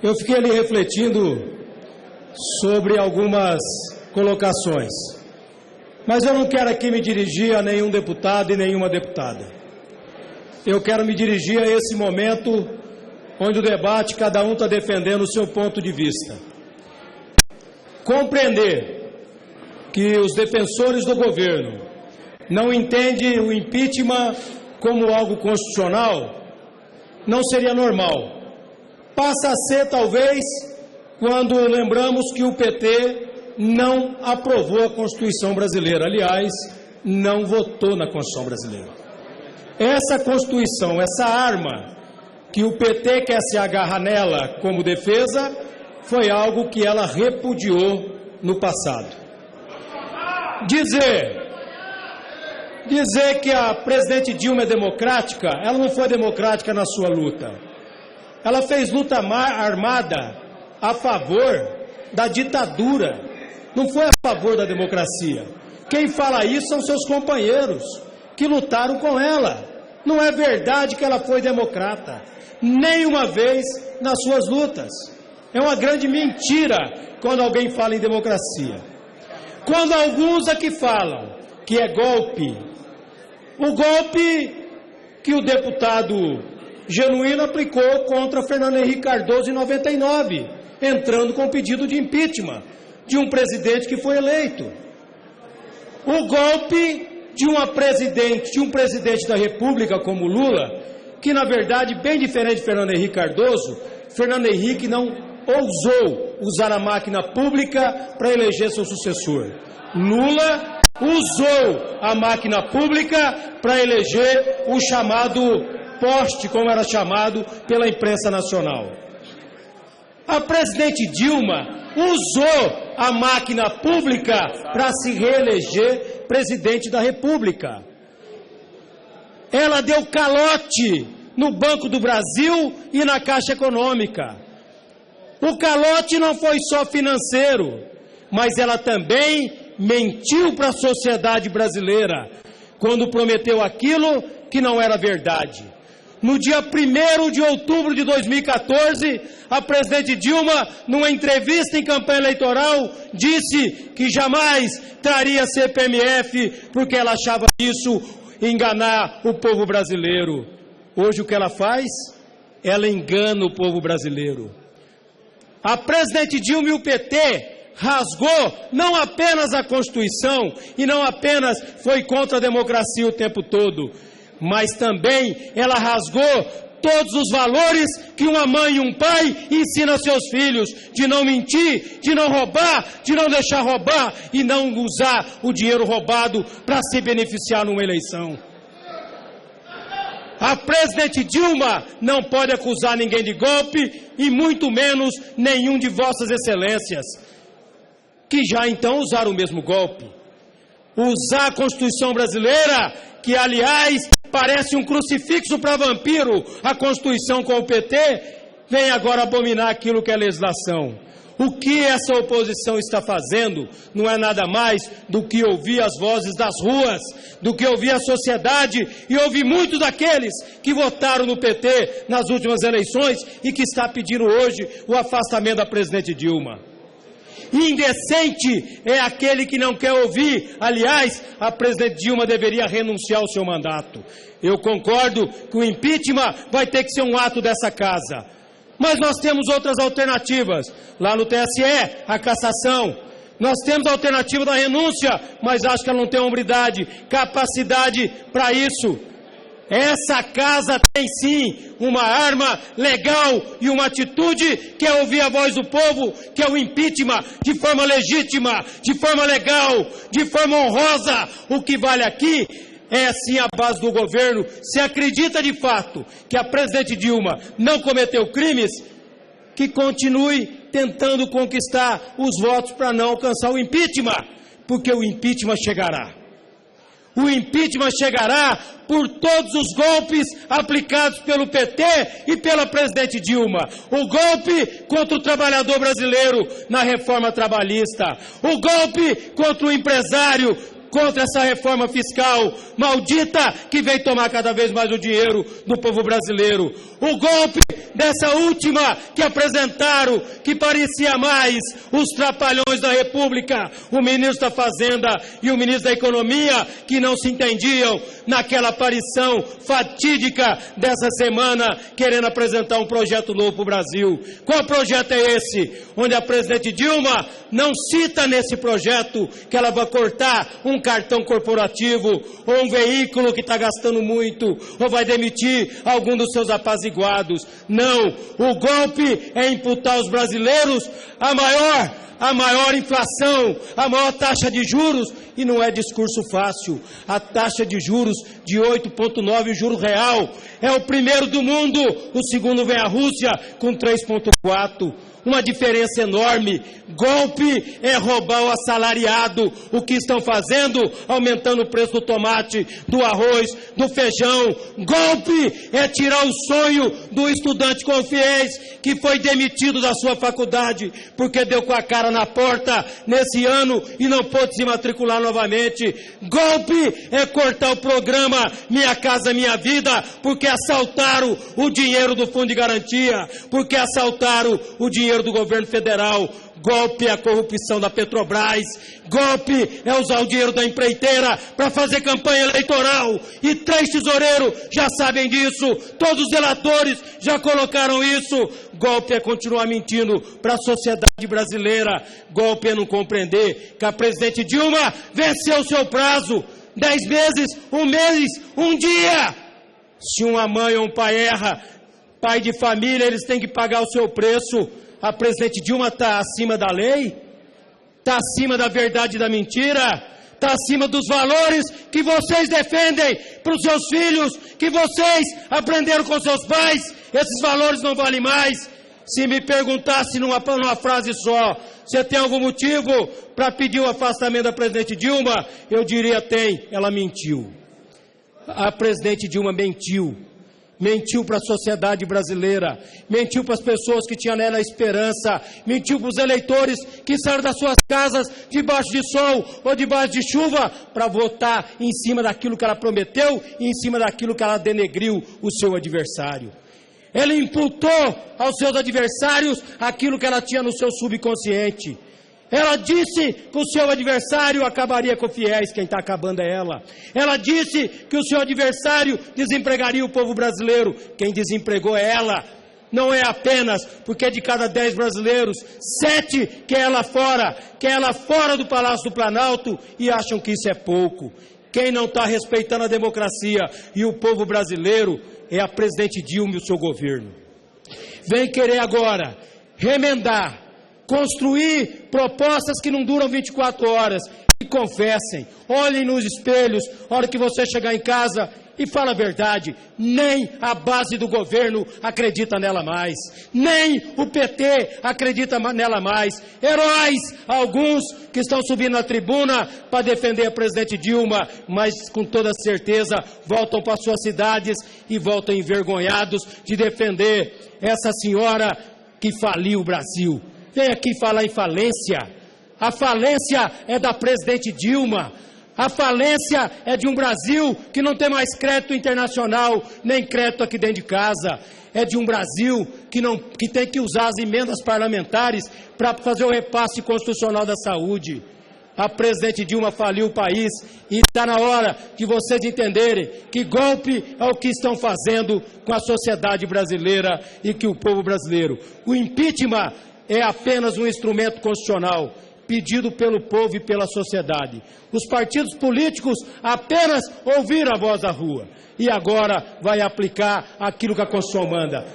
eu fiquei ali refletindo sobre algumas colocações, mas eu não quero aqui me dirigir a nenhum deputado e nenhuma deputada. Eu quero me dirigir a esse momento onde o debate, cada um está defendendo o seu ponto de vista. Compreender que os defensores do governo não entendem o impeachment como algo constitucional, não seria normal. Passa a ser, talvez, quando lembramos que o PT não aprovou a Constituição brasileira. Aliás, não votou na Constituição brasileira. Essa Constituição, essa arma que o PT quer se agarrar nela como defesa, foi algo que ela repudiou no passado. Dizer que a presidente Dilma é democrática, ela não foi democrática na sua luta. Ela fez luta armada a favor da ditadura, não foi a favor da democracia. Quem fala isso são seus companheiros, que lutaram com ela. Não é verdade que ela foi democrata, nenhuma vez nas suas lutas. É uma grande mentira quando alguém fala em democracia. Quando alguns aqui falam que é golpe, o golpe que o deputado Genuíno aplicou contra Fernando Henrique Cardoso em 99, entrando com pedido de impeachment de um presidente que foi eleito. O golpe de um presidente da República como Lula, que na verdade, bem diferente de Fernando Henrique Cardoso, Fernando Henrique não ousou usar a máquina pública para eleger seu sucessor. Lula usou a máquina pública para eleger o chamado poste, como era chamado pela imprensa nacional. A presidente Dilma usou a máquina pública para se reeleger presidente da República. Ela deu calote no Banco do Brasil e na Caixa Econômica. O calote não foi só financeiro, mas ela também mentiu para a sociedade brasileira quando prometeu aquilo que não era verdade. No dia 1º de outubro de 2014, a presidente Dilma, numa entrevista em campanha eleitoral, disse que jamais traria CPMF porque ela achava isso enganar o povo brasileiro. Hoje o que ela faz? Ela engana o povo brasileiro. A presidente Dilma e o PT rasgou não apenas a Constituição e não apenas foi contra a democracia o tempo todo, mas também ela rasgou todos os valores que uma mãe e um pai ensinam a seus filhos, de não mentir, de não roubar, de não deixar roubar e não usar o dinheiro roubado para se beneficiar numa eleição. A presidente Dilma não pode acusar ninguém de golpe e muito menos nenhum de vossas excelências, que já então usaram o mesmo golpe. Usar a Constituição brasileira, que aliás parece um crucifixo para vampiro, a Constituição com o PT, vem agora abominar aquilo que é legislação. O que essa oposição está fazendo não é nada mais do que ouvir as vozes das ruas, do que ouvir a sociedade e ouvir muitos daqueles que votaram no PT nas últimas eleições e que está pedindo hoje o afastamento da presidente Dilma. Indecente é aquele que não quer ouvir. Aliás, a presidente Dilma deveria renunciar ao seu mandato. Eu concordo que o impeachment vai ter que ser um ato dessa casa. Mas nós temos outras alternativas. Lá no TSE, a cassação. Nós temos a alternativa da renúncia, mas acho que ela não tem hombridade, capacidade para isso. Essa casa tem sim uma arma legal e uma atitude que é ouvir a voz do povo, que é o impeachment, de forma legítima, de forma legal, de forma honrosa. O que vale aqui é sim a base do governo. Se acredita de fato que a presidente Dilma não cometeu crimes, que continue tentando conquistar os votos para não alcançar o impeachment, porque o impeachment chegará. O impeachment chegará por todos os golpes aplicados pelo PT e pela presidente Dilma. O golpe contra o trabalhador brasileiro na reforma trabalhista. O golpe contra o empresário, contra essa reforma fiscal maldita que vem tomar cada vez mais o dinheiro do povo brasileiro. O golpe dessa última que apresentaram, que parecia mais os trapalhões da República, o ministro da Fazenda e o ministro da Economia, que não se entendiam naquela aparição fatídica dessa semana, querendo apresentar um projeto novo para o Brasil. Qual projeto é esse? Onde a presidente Dilma não cita nesse projeto que ela vai cortar um cartão corporativo ou um veículo que está gastando muito, ou vai demitir algum dos seus apaziguados. Não, o golpe é imputar aos brasileiros a maior inflação, a maior taxa de juros, e não é discurso fácil. A taxa de juros de 8,9, o juro real, é o primeiro do mundo, o segundo vem a Rússia com 3,4. Uma diferença enorme. Golpe é roubar o assalariado. O que estão fazendo? Aumentando o preço do tomate, do arroz, do feijão. Golpe é tirar o sonho do estudante Confiéis que foi demitido da sua faculdade porque deu com a cara na porta nesse ano e não pôde se matricular novamente. Golpe é cortar o programa Minha Casa Minha Vida porque assaltaram o dinheiro do Fundo de Garantia, porque assaltaram o dinheiro do governo federal. Golpe é a corrupção da Petrobras. Golpe é usar o dinheiro da empreiteira para fazer campanha eleitoral. E 3 tesoureiros já sabem disso. Todos os relatores já colocaram isso. Golpe é continuar mentindo para a sociedade brasileira. Golpe é não compreender que a presidente Dilma venceu o seu prazo. 10 meses, 1 mês, 1 dia. Se uma mãe ou um pai erra, pai de família, eles têm que pagar o seu preço. A presidente Dilma está acima da lei? Está acima da verdade e da mentira? Está acima dos valores que vocês defendem para os seus filhos, que vocês aprenderam com seus pais? Esses valores não valem mais. Se me perguntasse numa frase só, você tem algum motivo para pedir o afastamento da presidente Dilma? Eu diria tem. Ela mentiu. A presidente Dilma mentiu. Mentiu para a sociedade brasileira, mentiu para as pessoas que tinham nela esperança, mentiu para os eleitores que saíram das suas casas debaixo de sol ou debaixo de chuva para votar em cima daquilo que ela prometeu e em cima daquilo que ela denegriu o seu adversário. Ela imputou aos seus adversários aquilo que ela tinha no seu subconsciente. Ela disse que o seu adversário acabaria com Fiéis, quem está acabando é ela. Ela disse que o seu adversário desempregaria o povo brasileiro, quem desempregou é ela. Não é apenas porque de cada 10 brasileiros, 7 quer ela fora do Palácio do Planalto e acham que isso é pouco. Quem não está respeitando a democracia e o povo brasileiro é a presidente Dilma e o seu governo. Vem querer agora remendar, construir propostas que não duram 24 horas. E confessem, olhem nos espelhos, a hora que você chegar em casa e fala a verdade. Nem a base do governo acredita nela mais. Nem o PT acredita nela mais. Heróis, alguns que estão subindo na tribuna para defender a presidente Dilma, mas com toda certeza voltam para suas cidades e voltam envergonhados de defender essa senhora que faliu o Brasil. Vem aqui falar em falência. A falência é da presidente Dilma. A falência é de um Brasil que não tem mais crédito internacional, nem crédito aqui dentro de casa. É de um Brasil que tem que usar as emendas parlamentares para fazer o repasse constitucional da saúde. A presidente Dilma faliu o país e está na hora de vocês entenderem que golpe é o que estão fazendo com a sociedade brasileira e que o povo brasileiro. O impeachment é apenas um instrumento constitucional pedido pelo povo e pela sociedade. Os partidos políticos apenas ouviram a voz da rua e agora vai aplicar aquilo que a Constituição manda.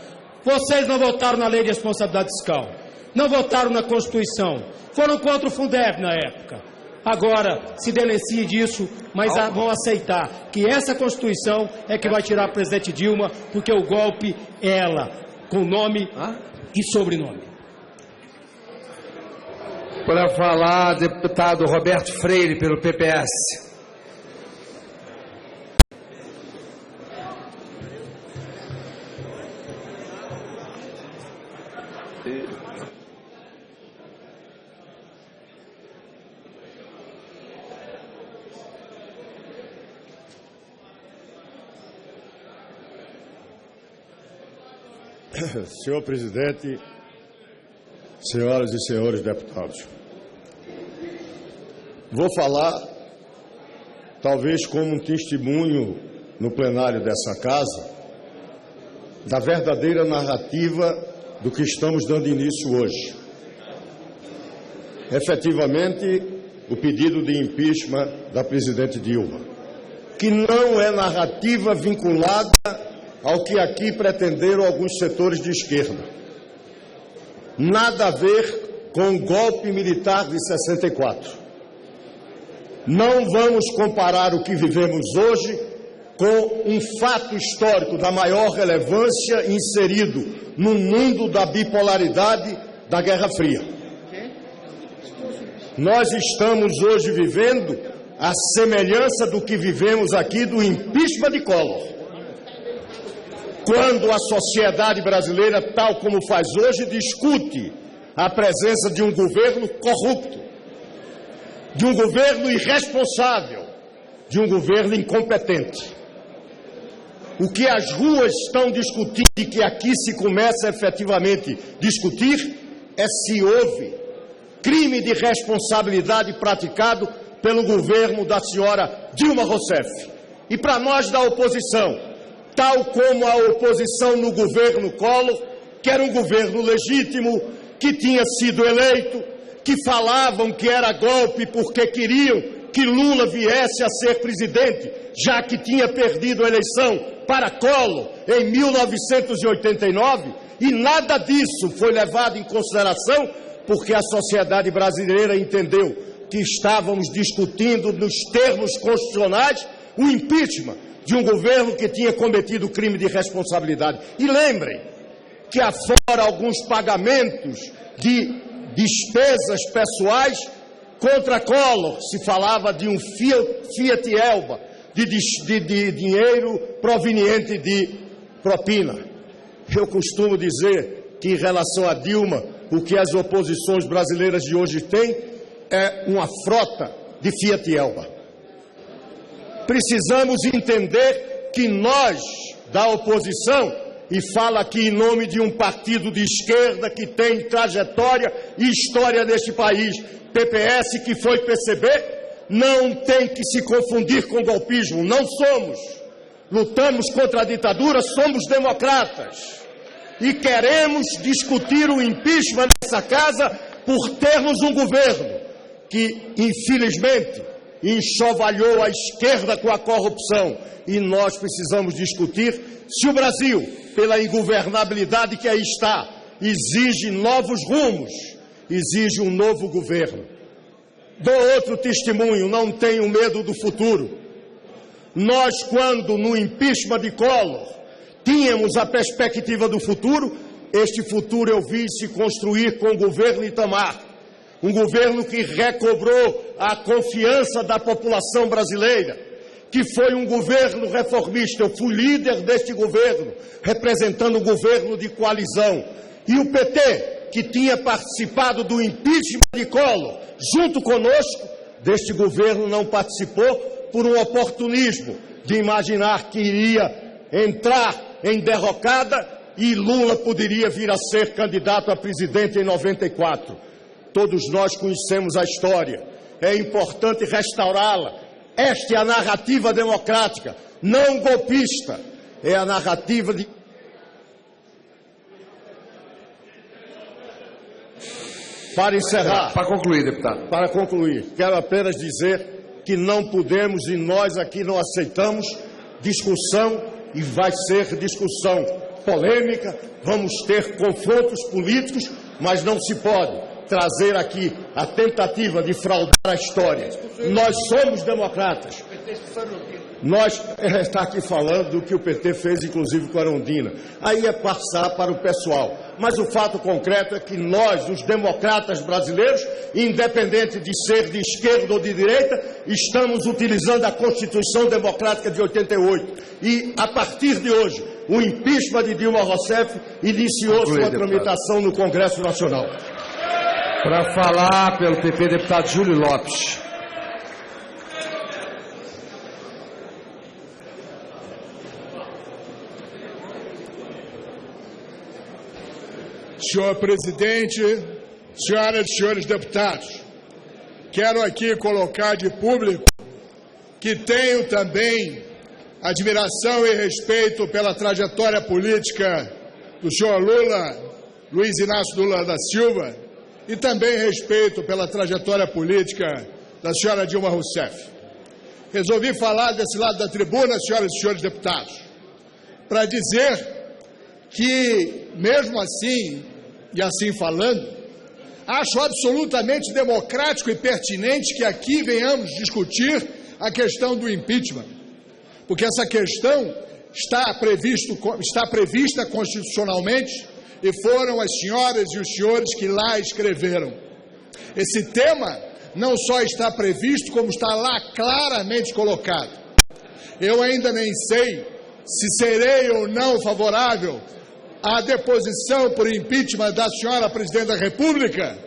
Vocês não votaram na Lei de Responsabilidade Fiscal, não votaram na Constituição, foram contra o Fundeb na época. Agora se denuncia disso, mas vão aceitar que essa Constituição é que vai tirar a presidente Dilma, porque o golpe é ela, com nome e sobrenome. Para falar, deputado Roberto Freire, pelo PPS. Senhor presidente, senhoras e senhores deputados, vou falar, talvez como um testemunho no plenário dessa casa, da verdadeira narrativa do que estamos dando início hoje. Efetivamente, o pedido de impeachment da presidente Dilma, que não é narrativa vinculada ao que aqui pretenderam alguns setores de esquerda. Nada a ver com o golpe militar de 64. Não vamos comparar o que vivemos hoje com um fato histórico da maior relevância inserido no mundo da bipolaridade da Guerra Fria. Nós estamos hoje vivendo a semelhança do que vivemos aqui do impeachment de Collor. Quando a sociedade brasileira, tal como faz hoje, discute a presença de um governo corrupto, de um governo irresponsável, de um governo incompetente. O que as ruas estão discutindo e que aqui se começa efetivamente a discutir é se houve crime de responsabilidade praticado pelo governo da senhora Dilma Rousseff. E para nós da oposição, tal como a oposição no governo Collor, que era um governo legítimo, que tinha sido eleito, que falavam que era golpe porque queriam que Lula viesse a ser presidente, já que tinha perdido a eleição para Collor em 1989, e nada disso foi levado em consideração, porque a sociedade brasileira entendeu que estávamos discutindo nos termos constitucionais o impeachment de um governo que tinha cometido crime de responsabilidade. E lembrem que, afora alguns pagamentos de despesas pessoais contra Collor, se falava de um Fiat Elba, de dinheiro proveniente de propina. Eu costumo dizer que, em relação a Dilma, o que as oposições brasileiras de hoje têm é uma frota de Fiat Elba. Precisamos entender que nós, da oposição, e falo aqui em nome de um partido de esquerda que tem trajetória e história neste país, PPS, que foi PCB, não tem que se confundir com golpismo. Não somos. Lutamos contra a ditadura, somos democratas. E queremos discutir o impeachment nessa casa por termos um governo que, infelizmente, enxovalhou a esquerda com a corrupção. E nós precisamos discutir se o Brasil, pela ingovernabilidade que aí está, exige novos rumos, exige um novo governo. Dou outro testemunho, não tenho medo do futuro. Nós, quando no impeachment de Collor tínhamos a perspectiva do futuro, este futuro eu vi se construir com o governo Itamar. Um governo que recobrou a confiança da população brasileira, que foi um governo reformista. Eu fui líder deste governo, representando o governo de coalizão. E o PT, que tinha participado do impeachment de Collor, junto conosco, deste governo não participou por um oportunismo de imaginar que iria entrar em derrocada e Lula poderia vir a ser candidato a presidente em 94. Todos nós conhecemos a história. É importante restaurá-la. Esta é a narrativa democrática, não golpista. É a narrativa de... Para encerrar. Para concluir, deputado. Para concluir, quero apenas dizer que não podemos e nós aqui não aceitamos discussão, e vai ser discussão polêmica, vamos ter confrontos políticos, mas não se pode trazer aqui a tentativa de fraudar a história. Nós somos democratas. Nós está aqui falando do que o PT fez, inclusive com a Arondina. Aí é passar para o pessoal. Mas o fato concreto é que nós, os democratas brasileiros, independente de ser de esquerda ou de direita, estamos utilizando a Constituição Democrática de 88. E, a partir de hoje, o impeachment de Dilma Rousseff iniciou sua tramitação no Congresso Nacional. Para falar pelo PP, deputado Júlio Lopes. Senhor presidente, senhoras e senhores deputados, quero aqui colocar de público que tenho também admiração e respeito pela trajetória política do senhor Luiz Inácio Lula da Silva, e também respeito pela trajetória política da senhora Dilma Rousseff. Resolvi falar desse lado da tribuna, senhoras e senhores deputados, para dizer que, mesmo assim, e assim falando, acho absolutamente democrático e pertinente que aqui venhamos discutir a questão do impeachment, porque essa questão está prevista constitucionalmente e foram as senhoras e os senhores que lá escreveram. Esse tema não só está previsto, como está lá claramente colocado. Eu ainda nem sei se serei ou não favorável à deposição por impeachment da senhora Presidente da República,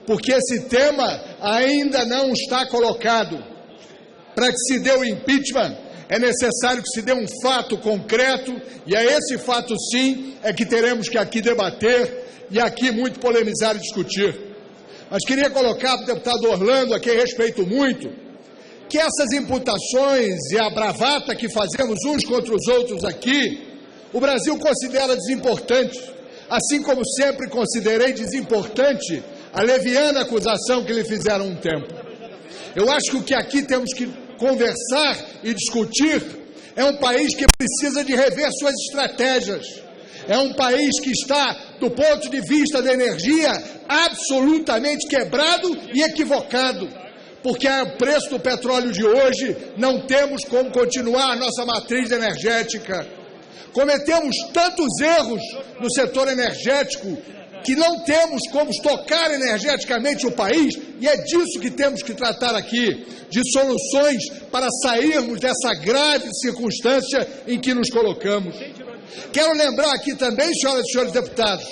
porque esse tema ainda não está colocado. Para que se dê o impeachment, é necessário que se dê um fato concreto, e é esse fato, sim, é que teremos que aqui debater e aqui muito polemizar e discutir. Mas queria colocar para o deputado Orlando, a quem respeito muito, que essas imputações e a bravata que fazemos uns contra os outros aqui, o Brasil considera desimportante, assim como sempre considerei desimportante a leviana acusação que lhe fizeram um tempo. Eu acho que o que aqui temos que conversar e discutir é um país que precisa de rever suas estratégias. É um país que está, do ponto de vista da energia, absolutamente quebrado e equivocado. Porque ao preço do petróleo de hoje, não temos como continuar a nossa matriz energética. Cometemos tantos erros no setor energético que não temos como tocar energeticamente o país, e é disso que temos que tratar aqui, de soluções para sairmos dessa grave circunstância em que nos colocamos. Quero lembrar aqui também, senhoras e senhores deputados,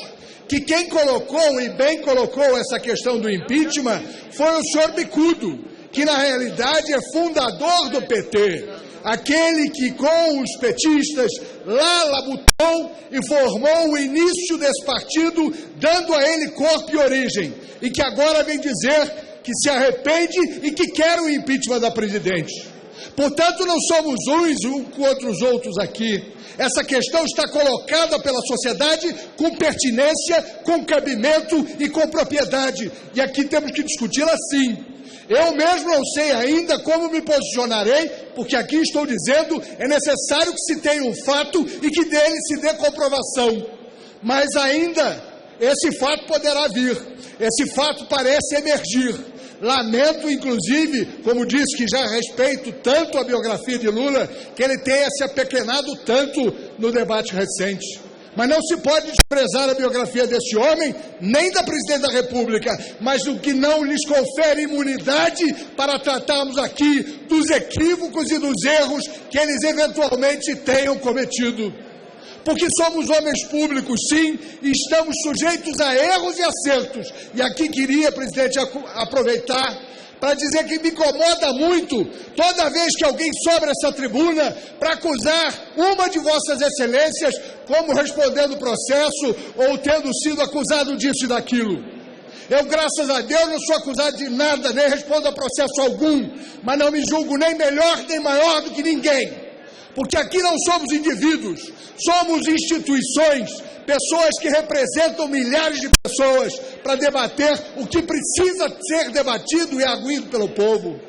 que quem colocou, e bem colocou, essa questão do impeachment foi o senhor Bicudo, que na realidade é fundador do PT, aquele que com os petistas lá labutou e formou o início desse partido, dando a ele corpo e origem, e que agora vem dizer que se arrepende e que quer o impeachment da presidente. Portanto, não somos uns contra os outros aqui. Essa questão está colocada pela sociedade com pertinência, com cabimento e com propriedade. E aqui temos que discuti-la sim. Eu mesmo não sei ainda como me posicionarei, porque aqui estou dizendo é necessário que se tenha um fato e que dele se dê comprovação. Mas ainda esse fato poderá vir, esse fato parece emergir. Lamento, inclusive, como disse, que já respeito tanto a biografia de Lula, que ele tenha se apequenado tanto no debate recente. Mas não se pode desprezar a biografia desse homem, nem da Presidente da República, mas o que não lhes confere imunidade para tratarmos aqui dos equívocos e dos erros que eles eventualmente tenham cometido. Porque somos homens públicos, sim, e estamos sujeitos a erros e acertos. E aqui queria, presidente, aproveitar para dizer que me incomoda muito toda vez que alguém sobe essa tribuna para acusar uma de vossas excelências como respondendo o processo ou tendo sido acusado disso e daquilo. Eu, graças a Deus, não sou acusado de nada, nem respondo a processo algum, mas não me julgo nem melhor nem maior do que ninguém. porque aqui não somos indivíduos, somos instituições, pessoas que representam milhares de pessoas para debater o que precisa ser debatido e arguido pelo povo.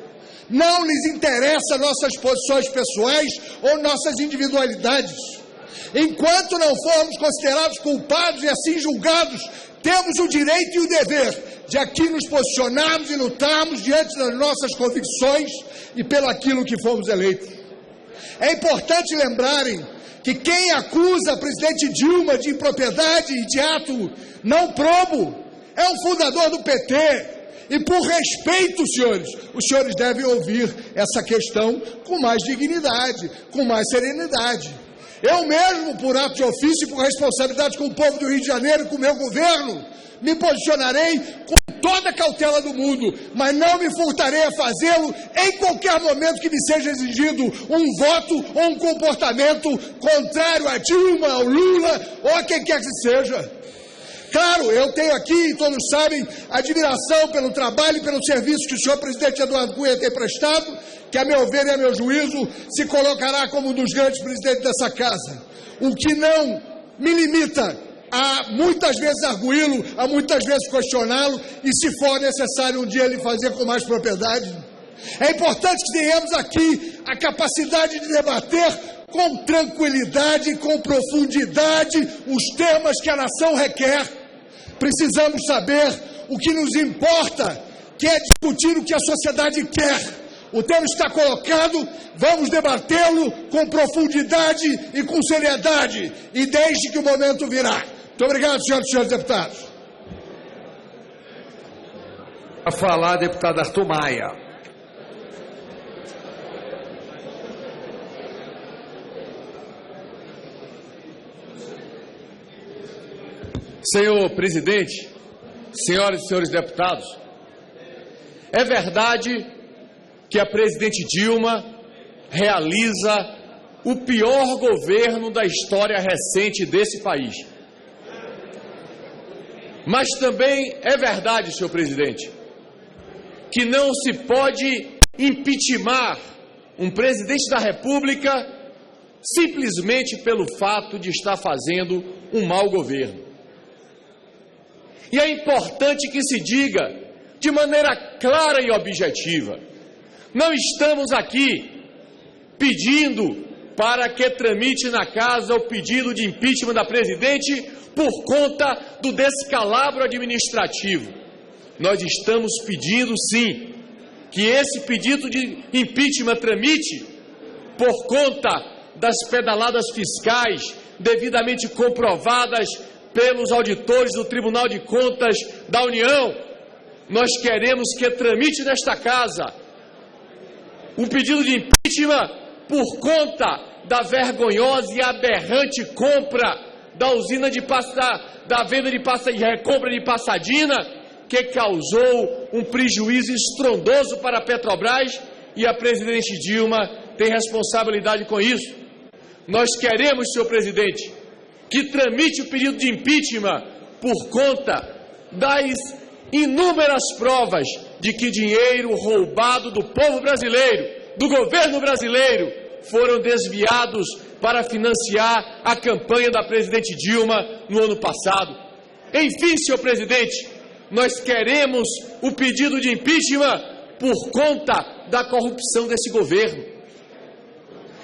Não lhes interessa nossas posições pessoais ou nossas individualidades. Enquanto não formos considerados culpados e assim julgados, temos o direito e o dever de aqui nos posicionarmos e lutarmos diante das nossas convicções e pelo aquilo que fomos eleitos. É importante lembrarem que quem acusa a presidente Dilma de impropriedade e de ato não probo é um fundador do PT. E por respeito, senhores, os senhores devem ouvir essa questão com mais dignidade, com mais serenidade. Eu mesmo, por ato de ofício e por responsabilidade com o povo do Rio de Janeiro e com o meu governo, me posicionarei com toda a cautela do mundo, mas não me furtarei a fazê-lo em qualquer momento que me seja exigido um voto ou um comportamento contrário a Dilma, ao Lula ou a quem quer que seja. Claro, eu tenho aqui, todos sabem, admiração pelo trabalho e pelo serviço que o senhor presidente Eduardo Cunha tem prestado, que a meu ver e a meu juízo se colocará como um dos grandes presidentes dessa casa. O que não me limita a muitas vezes arguí-lo, a muitas vezes questioná-lo e, se for necessário, um dia ele fazer com mais propriedade. É importante que tenhamos aqui a capacidade de debater com tranquilidade e com profundidade os temas que a nação requer. Precisamos saber o que nos importa, que é discutir o que a sociedade quer. O tema está colocado, vamos debatê-lo com profundidade e com seriedade, e desde que o momento virá. Muito obrigado, senhoras e senhores deputados. A falar, deputado Arthur Maia. Senhor presidente, senhoras e senhores deputados, é verdade que a presidente Dilma realiza o pior governo da história recente desse país. Mas também é verdade, senhor presidente, que não se pode impeachmentar um presidente da República simplesmente pelo fato de estar fazendo um mau governo. E é importante que se diga de maneira clara e objetiva: não estamos aqui pedindo para que tramite na casa o pedido de impeachment da presidente por conta do descalabro administrativo. Nós estamos pedindo, sim, que esse pedido de impeachment tramite por conta das pedaladas fiscais devidamente comprovadas pelos auditores do Tribunal de Contas da União. Nós queremos que tramite nesta casa um pedido de impeachment por conta da vergonhosa e aberrante compra da usina de recompra de Passadina, que causou um prejuízo estrondoso para a Petrobras, e a presidente Dilma tem responsabilidade com isso. Nós queremos, senhor presidente, que tramite o pedido de impeachment por conta das inúmeras provas de que dinheiro roubado do povo brasileiro, do governo brasileiro, foram desviados para financiar a campanha da presidente Dilma no ano passado. Enfim, senhor presidente, nós queremos o pedido de impeachment por conta da corrupção desse governo.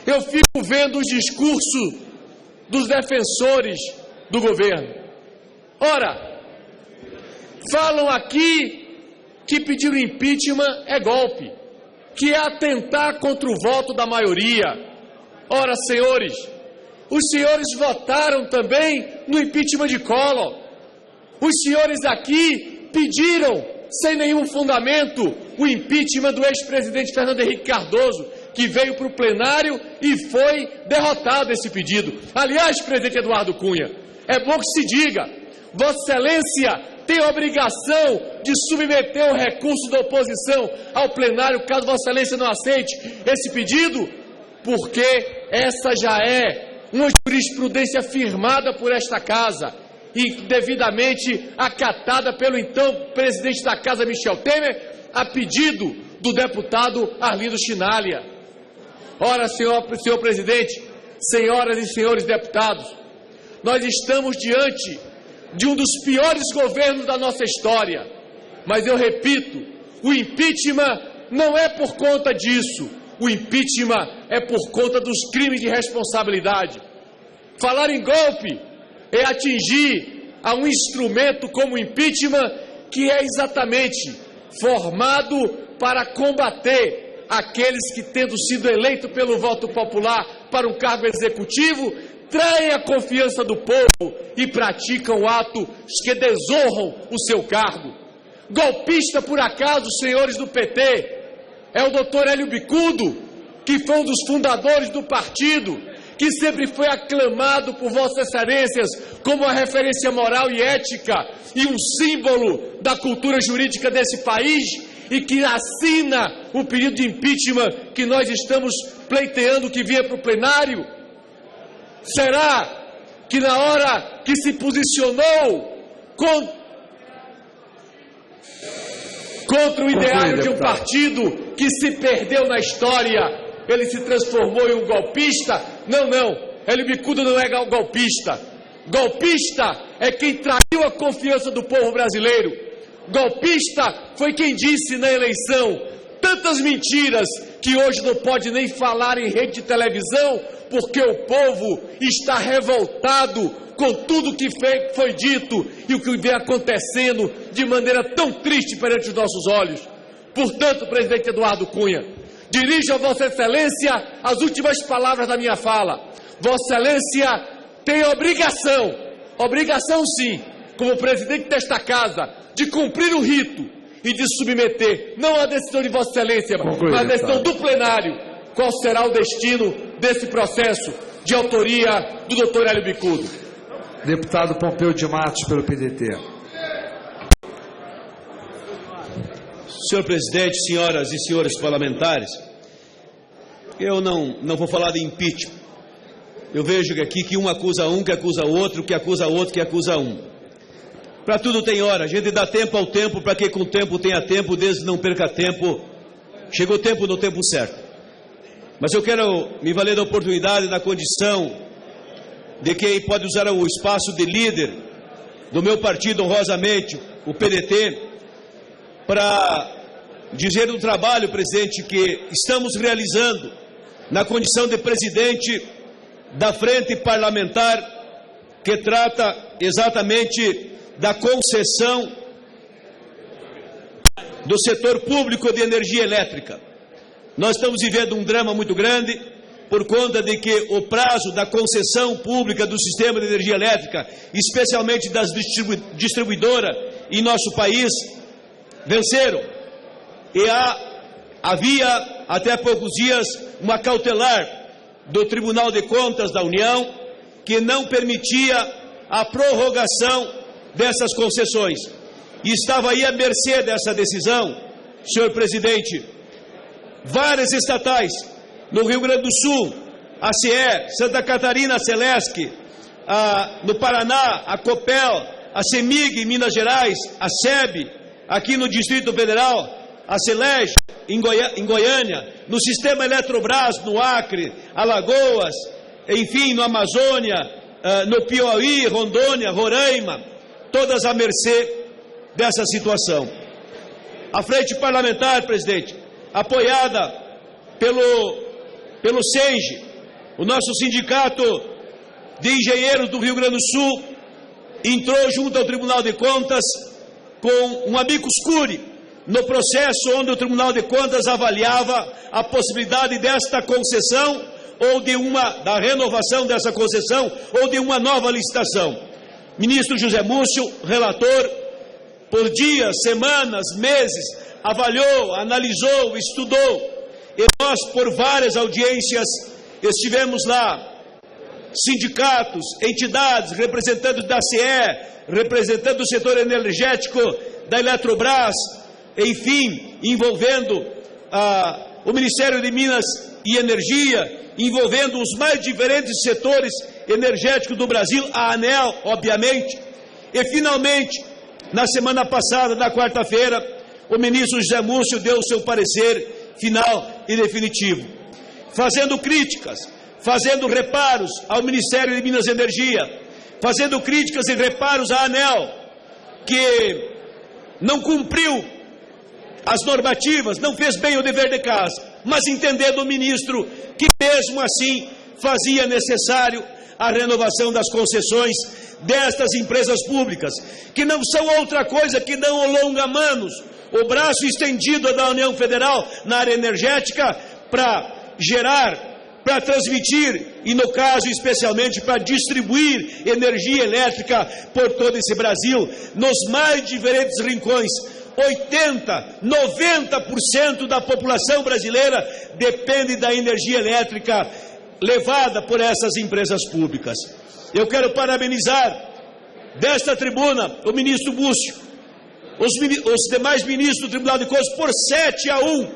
Eu fico vendo os discursos dos defensores do governo. Ora, falam aqui que pedir o impeachment é golpe, que é atentar contra o voto da maioria. Ora, senhores, os senhores votaram também no impeachment de Collor. Os senhores aqui pediram, sem nenhum fundamento, o impeachment do ex-presidente Fernando Henrique Cardoso, que veio para o plenário e foi derrotado esse pedido. Aliás, presidente Eduardo Cunha, é bom que se diga, Vossa Excelência tem a obrigação de submeter o recurso da oposição ao plenário, caso Vossa Excelência não aceite esse pedido, porque essa já é uma jurisprudência firmada por esta casa e devidamente acatada pelo então presidente da casa, Michel Temer, a pedido do deputado Arlindo Chinalha. Ora, senhor presidente, senhoras e senhores deputados, nós estamos diante de um dos piores governos da nossa história. Mas eu repito, o impeachment não é por conta disso. O impeachment é por conta dos crimes de responsabilidade. Falar em golpe é atingir a um instrumento como o impeachment, que é exatamente formado para combater aqueles que, tendo sido eleitos pelo voto popular para um cargo executivo, traem a confiança do povo e praticam atos que desonram o seu cargo. Golpista, por acaso, senhores do PT, é o doutor Hélio Bicudo, que foi um dos fundadores do partido, que sempre foi aclamado por Vossas Excelências como uma referência moral e ética e um símbolo da cultura jurídica desse país, e que assina o pedido de impeachment que nós estamos pleiteando que venha para o plenário? Será que na hora que se posicionou contra o ideário de um partido que se perdeu na história, ele se transformou em um golpista? Não, Hélio Bicudo não é golpista. Golpista é quem traiu a confiança do povo brasileiro. Golpista foi quem disse na eleição tantas mentiras que hoje não pode nem falar em rede de televisão, porque o povo está revoltado com tudo que foi dito e o que vem acontecendo de maneira tão triste perante os nossos olhos. Portanto, presidente Eduardo Cunha, dirijo a Vossa Excelência as últimas palavras da minha fala. Vossa Excelência tem obrigação sim, como presidente desta casa, de cumprir o rito e de submeter, não a decisão de Vossa Excelência, mas a decisão do plenário, qual será o destino desse processo de autoria do doutor Hélio Bicudo. Deputado Pompeu de Matos, pelo PDT. Senhor presidente, senhoras e senhores parlamentares, eu não vou falar de impeachment. Eu vejo aqui que um acusa um, que acusa outro, que acusa outro, que acusa um. Para tudo tem hora, a gente dá tempo ao tempo, para que com o tempo tenha tempo, desde não perca tempo. Chegou o tempo no tempo certo. Mas eu quero me valer da oportunidade, na condição de quem pode usar o espaço de líder do meu partido honrosamente, o PDT, para dizer um trabalho, presidente, que estamos realizando na condição de presidente da frente parlamentar que trata exatamente da concessão do setor público de energia elétrica. Nós estamos vivendo um drama muito grande por conta de que o prazo da concessão pública do sistema de energia elétrica, especialmente das distribuidoras em nosso país, venceram. E havia até poucos dias uma cautelar do Tribunal de Contas da União que não permitia a prorrogação dessas concessões. E estava aí à mercê dessa decisão, senhor presidente, várias estatais no Rio Grande do Sul, a CE, Santa Catarina, a Celesc, no Paraná, a Copel, a CEMIG em Minas Gerais, a SEB, aqui no Distrito Federal, a Celege em Goiânia, no sistema Eletrobras, no Acre, Alagoas, enfim, no Amazônia, no Piauí, Rondônia, Roraima, todas à mercê dessa situação. A frente parlamentar, presidente, apoiada pelo SENGE, o nosso sindicato de engenheiros do Rio Grande do Sul, entrou junto ao Tribunal de Contas com um amicus curiae no processo onde o Tribunal de Contas avaliava a possibilidade desta concessão ou da renovação dessa concessão ou de uma nova licitação. Ministro José Múcio, relator, por dias, semanas, meses, avaliou, analisou, estudou, e nós, por várias audiências, estivemos lá, sindicatos, entidades, representantes da CE, representantes do setor energético da Eletrobras, enfim, envolvendo o Ministério de Minas e Energia, envolvendo os mais diferentes setores energéticos do Brasil, a ANEEL, obviamente, e finalmente, na semana passada, na quarta-feira, o ministro José Múcio deu o seu parecer final e definitivo. fazendo críticas, fazendo reparos ao Ministério de Minas e Energia, fazendo críticas e reparos à ANEEL, que não cumpriu as normativas, não fez bem o dever de casa, mas entendendo o ministro que mesmo assim fazia necessário a renovação das concessões destas empresas públicas, que não são outra coisa que não o longa-manos, o braço estendido da União Federal na área energética para gerar, para transmitir e, no caso, especialmente para distribuir energia elétrica por todo esse Brasil, nos mais diferentes rincões. 80%, 90% da população brasileira depende da energia elétrica levada por essas empresas públicas. Eu quero parabenizar desta tribuna o ministro Múcio, os demais ministros do Tribunal de Contas, por 7-1,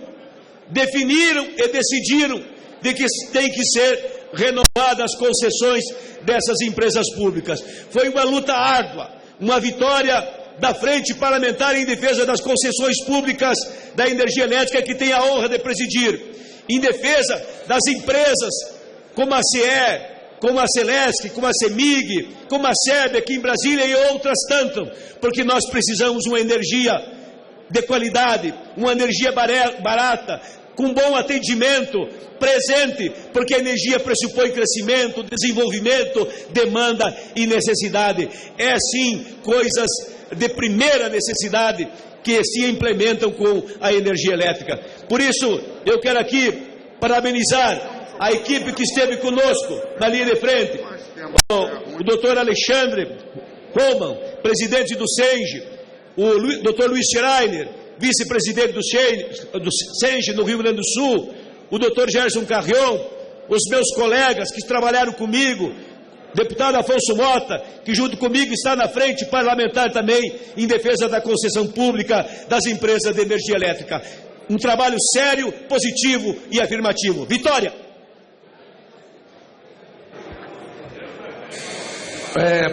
definiram e decidiram de que tem que ser renovadas as concessões dessas empresas públicas. Foi uma luta árdua, uma vitória da Frente Parlamentar em defesa das concessões públicas da energia elétrica, que tem a honra de presidir, em defesa das empresas como a CE, como a Celesc, como a CEMIG, como a SEB aqui em Brasília e outras tantas, porque nós precisamos de uma energia de qualidade, uma energia barata, com bom atendimento, presente, porque a energia pressupõe crescimento, desenvolvimento, demanda e necessidade. É sim coisas de primeira necessidade que se implementam com a energia elétrica. Por isso, eu quero aqui parabenizar a equipe que esteve conosco na linha de frente, o doutor Alexandre Roman, presidente do SENGE, o doutor Luiz Schreiner, vice-presidente do SENGE no Rio Grande do Sul, o doutor Gerson Carrion, os meus colegas que trabalharam comigo, deputado Afonso Mota, que junto comigo está na frente parlamentar também em defesa da concessão pública das empresas de energia elétrica. Um trabalho sério, positivo e afirmativo. Vitória!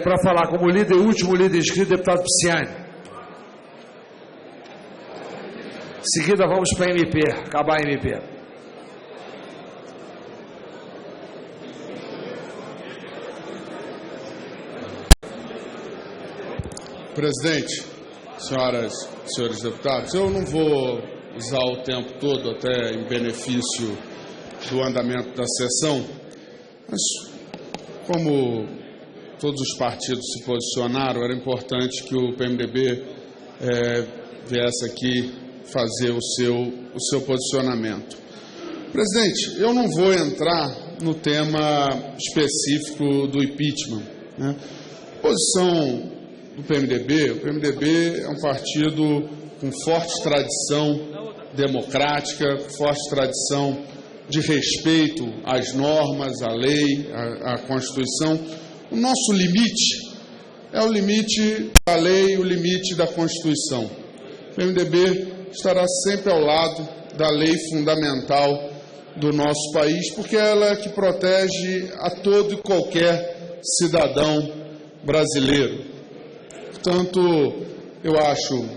Para falar como líder, o último líder inscrito, deputado Pisciani. Em seguida vamos para a MP, acabar a MP. Presidente, senhoras e senhores deputados, eu não vou usar o tempo todo até em benefício do andamento da sessão, mas como todos os partidos se posicionaram, era importante que o PMDB viesse aqui fazer o seu posicionamento. Presidente, eu não vou entrar no tema específico do impeachment, né? Posição do PMDB, o PMDB é um partido com forte tradição democrática, forte tradição de respeito às normas, à lei, à Constituição. O nosso limite é o limite da lei, o limite da Constituição. O PMDB estará sempre ao lado da lei fundamental do nosso país, porque ela é que protege a todo e qualquer cidadão brasileiro. Portanto, eu acho,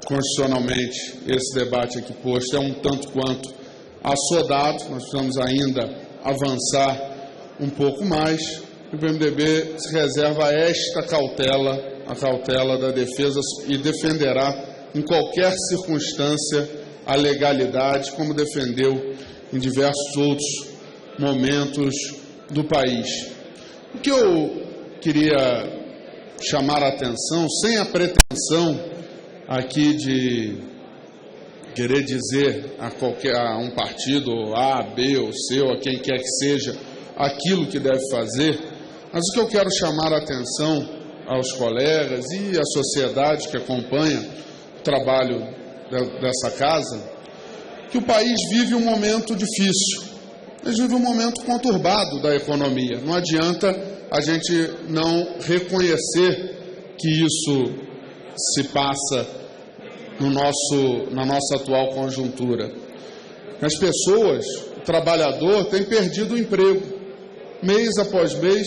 constitucionalmente, esse debate aqui posto é um tanto quanto assodado. Nós precisamos ainda avançar um pouco mais. O PMDB se reserva esta cautela, a cautela da defesa, e defenderá em qualquer circunstância a legalidade, como defendeu em diversos outros momentos do país. O que eu queria chamar a atenção, sem a pretensão aqui de querer dizer a um partido A, B ou C, ou a quem quer que seja, aquilo que deve fazer, mas o que eu quero chamar a atenção aos colegas e à sociedade que acompanha o trabalho dessa casa, que o país vive um momento difícil, mas vive um momento conturbado da economia. Não adianta a gente não reconhecer que isso se passa na nossa atual conjuntura. As pessoas, o trabalhador, tem perdido o emprego. Mês após mês,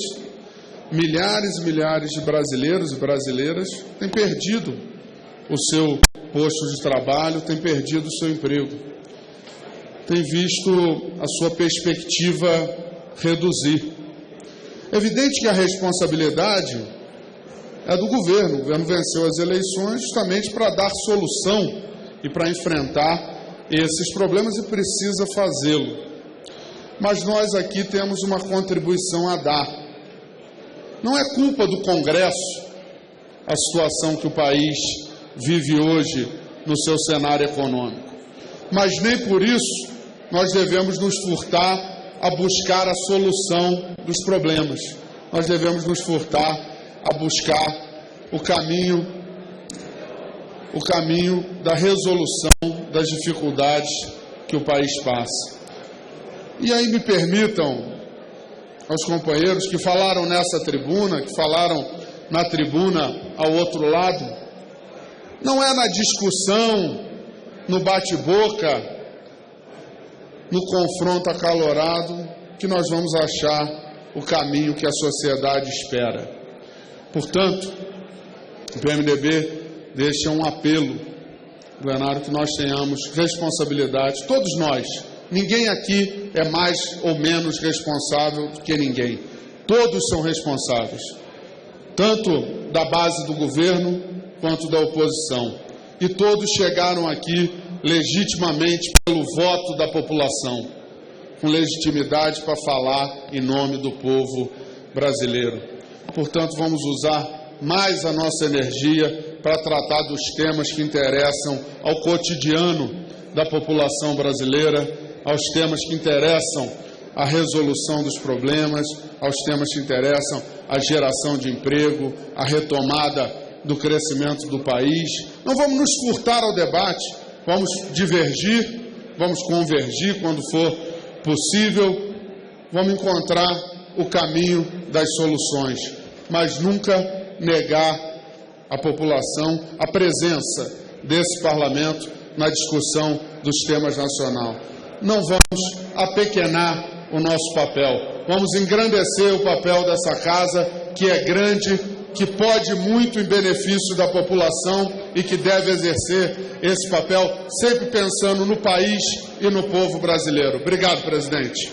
milhares e milhares de brasileiros e brasileiras têm perdido o seu posto de trabalho, têm perdido o seu emprego. tem visto a sua perspectiva reduzir. É evidente que a responsabilidade é do governo. O governo venceu as eleições justamente para dar solução e para enfrentar esses problemas e precisa fazê-lo. Mas nós aqui temos uma contribuição a dar. Não é culpa do Congresso a situação que o país vive hoje no seu cenário econômico. Mas nem por isso nós devemos nos furtar a buscar a solução dos problemas. Nós devemos nos furtar a buscar o caminho da resolução das dificuldades que o país passa. E aí me permitam aos companheiros que falaram nessa tribuna, que falaram na tribuna ao outro lado, não é na discussão, no bate-boca, no confronto acalorado, que nós vamos achar o caminho que a sociedade espera. Portanto, o PMDB deixa um apelo, plenário, que nós tenhamos responsabilidade, todos nós. Ninguém aqui é mais ou menos responsável do que ninguém. Todos são responsáveis, tanto da base do governo quanto da oposição. E todos chegaram aqui legitimamente pelo voto da população, com legitimidade para falar em nome do povo brasileiro. Portanto, vamos usar mais a nossa energia para tratar dos temas que interessam ao cotidiano da população brasileira, aos temas que interessam a resolução dos problemas, aos temas que interessam a geração de emprego, a retomada do crescimento do país. Não vamos nos furtar ao debate, vamos divergir, vamos convergir quando for possível, vamos encontrar o caminho das soluções, mas nunca negar à população a presença desse parlamento na discussão dos temas nacionais. Não vamos apequenar o nosso papel, vamos engrandecer o papel dessa casa, que é grande, que pode muito em benefício da população e que deve exercer esse papel, sempre pensando no país e no povo brasileiro. Obrigado, presidente.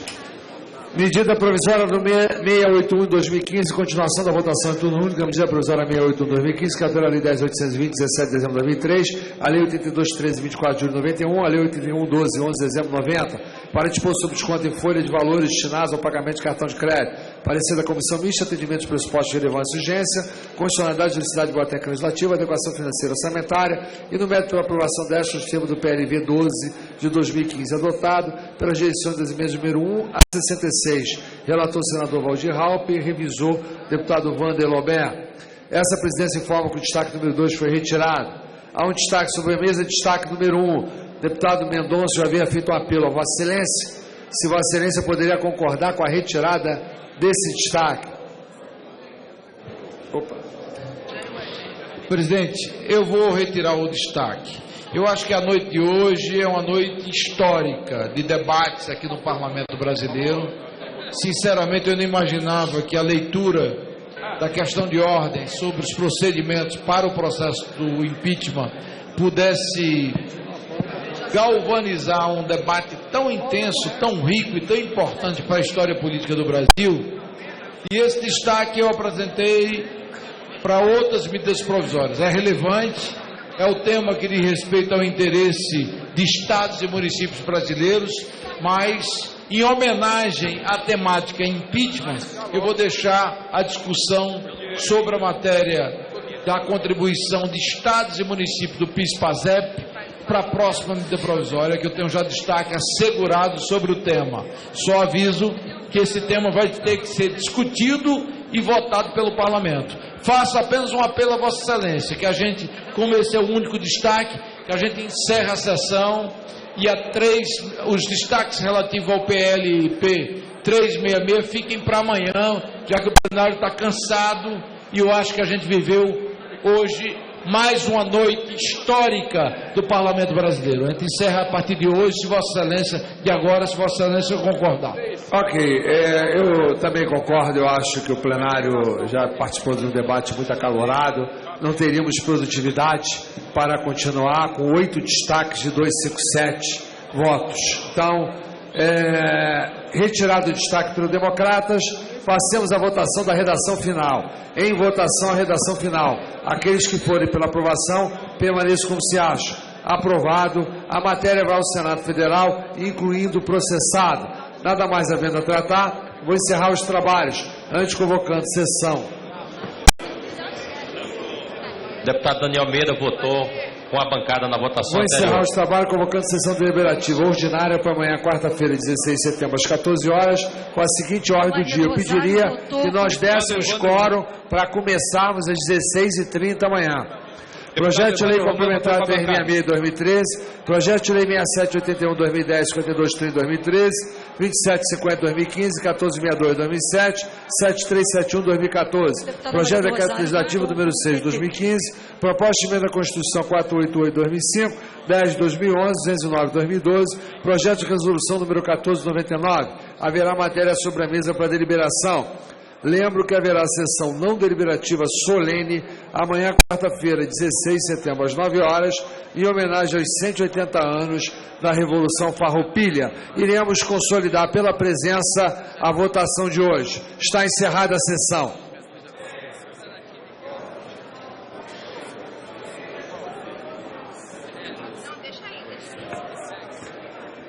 Medida provisória do 681/2015, continuação da votação em turno único, a medida provisória 681/2015, que altera a Lei 10.820, 17 de dezembro de 2003, a Lei 82.13, 24 de julho de 91, a Lei 81.12, 11 de dezembro de 90, para dispor sobre desconto em folha de valores destinados ao pagamento de cartão de crédito. Parecer da Comissão Mista, atendimento de pressupostos de relevância e urgência, constitucionalidade, justiça, biblioteca legislativa, adequação financeira orçamentária e no mérito pela aprovação desta, os termos do PLV 12 de 2015, adotado pelas direções das emendas número 1 a 66. Relator senador Valdir Raupp, revisor deputado Wander Lobé. Essa presidência informa que o destaque número 2 foi retirado. Há um destaque sobre a mesa, destaque número 1. Deputado Mendonça já havia feito um apelo a Vossa Excelência, se Vossa Excelência poderia concordar com a retirada desse destaque. Presidente, eu vou retirar o destaque. Eu acho que a noite de hoje é uma noite histórica de debates aqui no Parlamento brasileiro. Sinceramente, eu não imaginava que a leitura da questão de ordem sobre os procedimentos para o processo do impeachment pudesse galvanizar um debate tão intenso, tão rico e tão importante para a história política do Brasil. E esse destaque eu apresentei para outras medidas provisórias. É relevante, é o tema que diz respeito ao interesse de estados e municípios brasileiros, mas em homenagem à temática impeachment, eu vou deixar a discussão sobre a matéria da contribuição de estados e municípios do PIS/PASEP para a próxima medida provisória, que eu tenho já destaque assegurado sobre o tema. Só aviso que esse tema vai ter que ser discutido e votado pelo Parlamento. Faço apenas um apelo a Vossa Excelência, que a gente, como esse é o único destaque, que a gente encerra a sessão e os destaques relativos ao PLP 366 fiquem para amanhã, já que o plenário está cansado e eu acho que a gente viveu hoje mais uma noite histórica do Parlamento brasileiro. A gente encerra a partir de hoje, se Vossa Excelência, de agora, se Vossa Excelência concordar. Ok, eu também concordo, eu acho que o plenário já participou de um debate muito acalorado, não teríamos produtividade para continuar com 8 destaques de 257 votos. Então, retirado o destaque pelo Democratas, passemos à votação da redação final. Em votação, a redação final. Aqueles que forem pela aprovação, permaneçam como se acham. Aprovado. A matéria vai ao Senado Federal, incluindo o processado. Nada mais havendo a tratar, vou encerrar os trabalhos, antes convocando sessão. O deputado Daniel Meira votou com a bancada na votação Vou encerrar anterior. os trabalhos convocando sessão deliberativa ordinária para amanhã, quarta-feira, 16 de setembro, às 14 horas, com a seguinte ordem do dia. Eu pediria que nós dessemos quórum para começarmos às 16h30 amanhã. Projeto de Lei Complementar 366/2013, Projeto de Lei 6781/2010, 5230/2013, 2750/2015, 1462/2007, 7371/2014. Projeto de Decreto Legislativo número 6/2015, Proposta de Emenda à Constituição 488/2005, 10/2011, 209/2012, Projeto de Resolução número 1499. Haverá matéria sobre a mesa para deliberação. Lembro que haverá sessão não deliberativa solene amanhã, quarta-feira, 16 de setembro, às 9 horas, em homenagem aos 180 anos da Revolução Farroupilha. Iremos consolidar pela presença a votação de hoje. Está encerrada a sessão.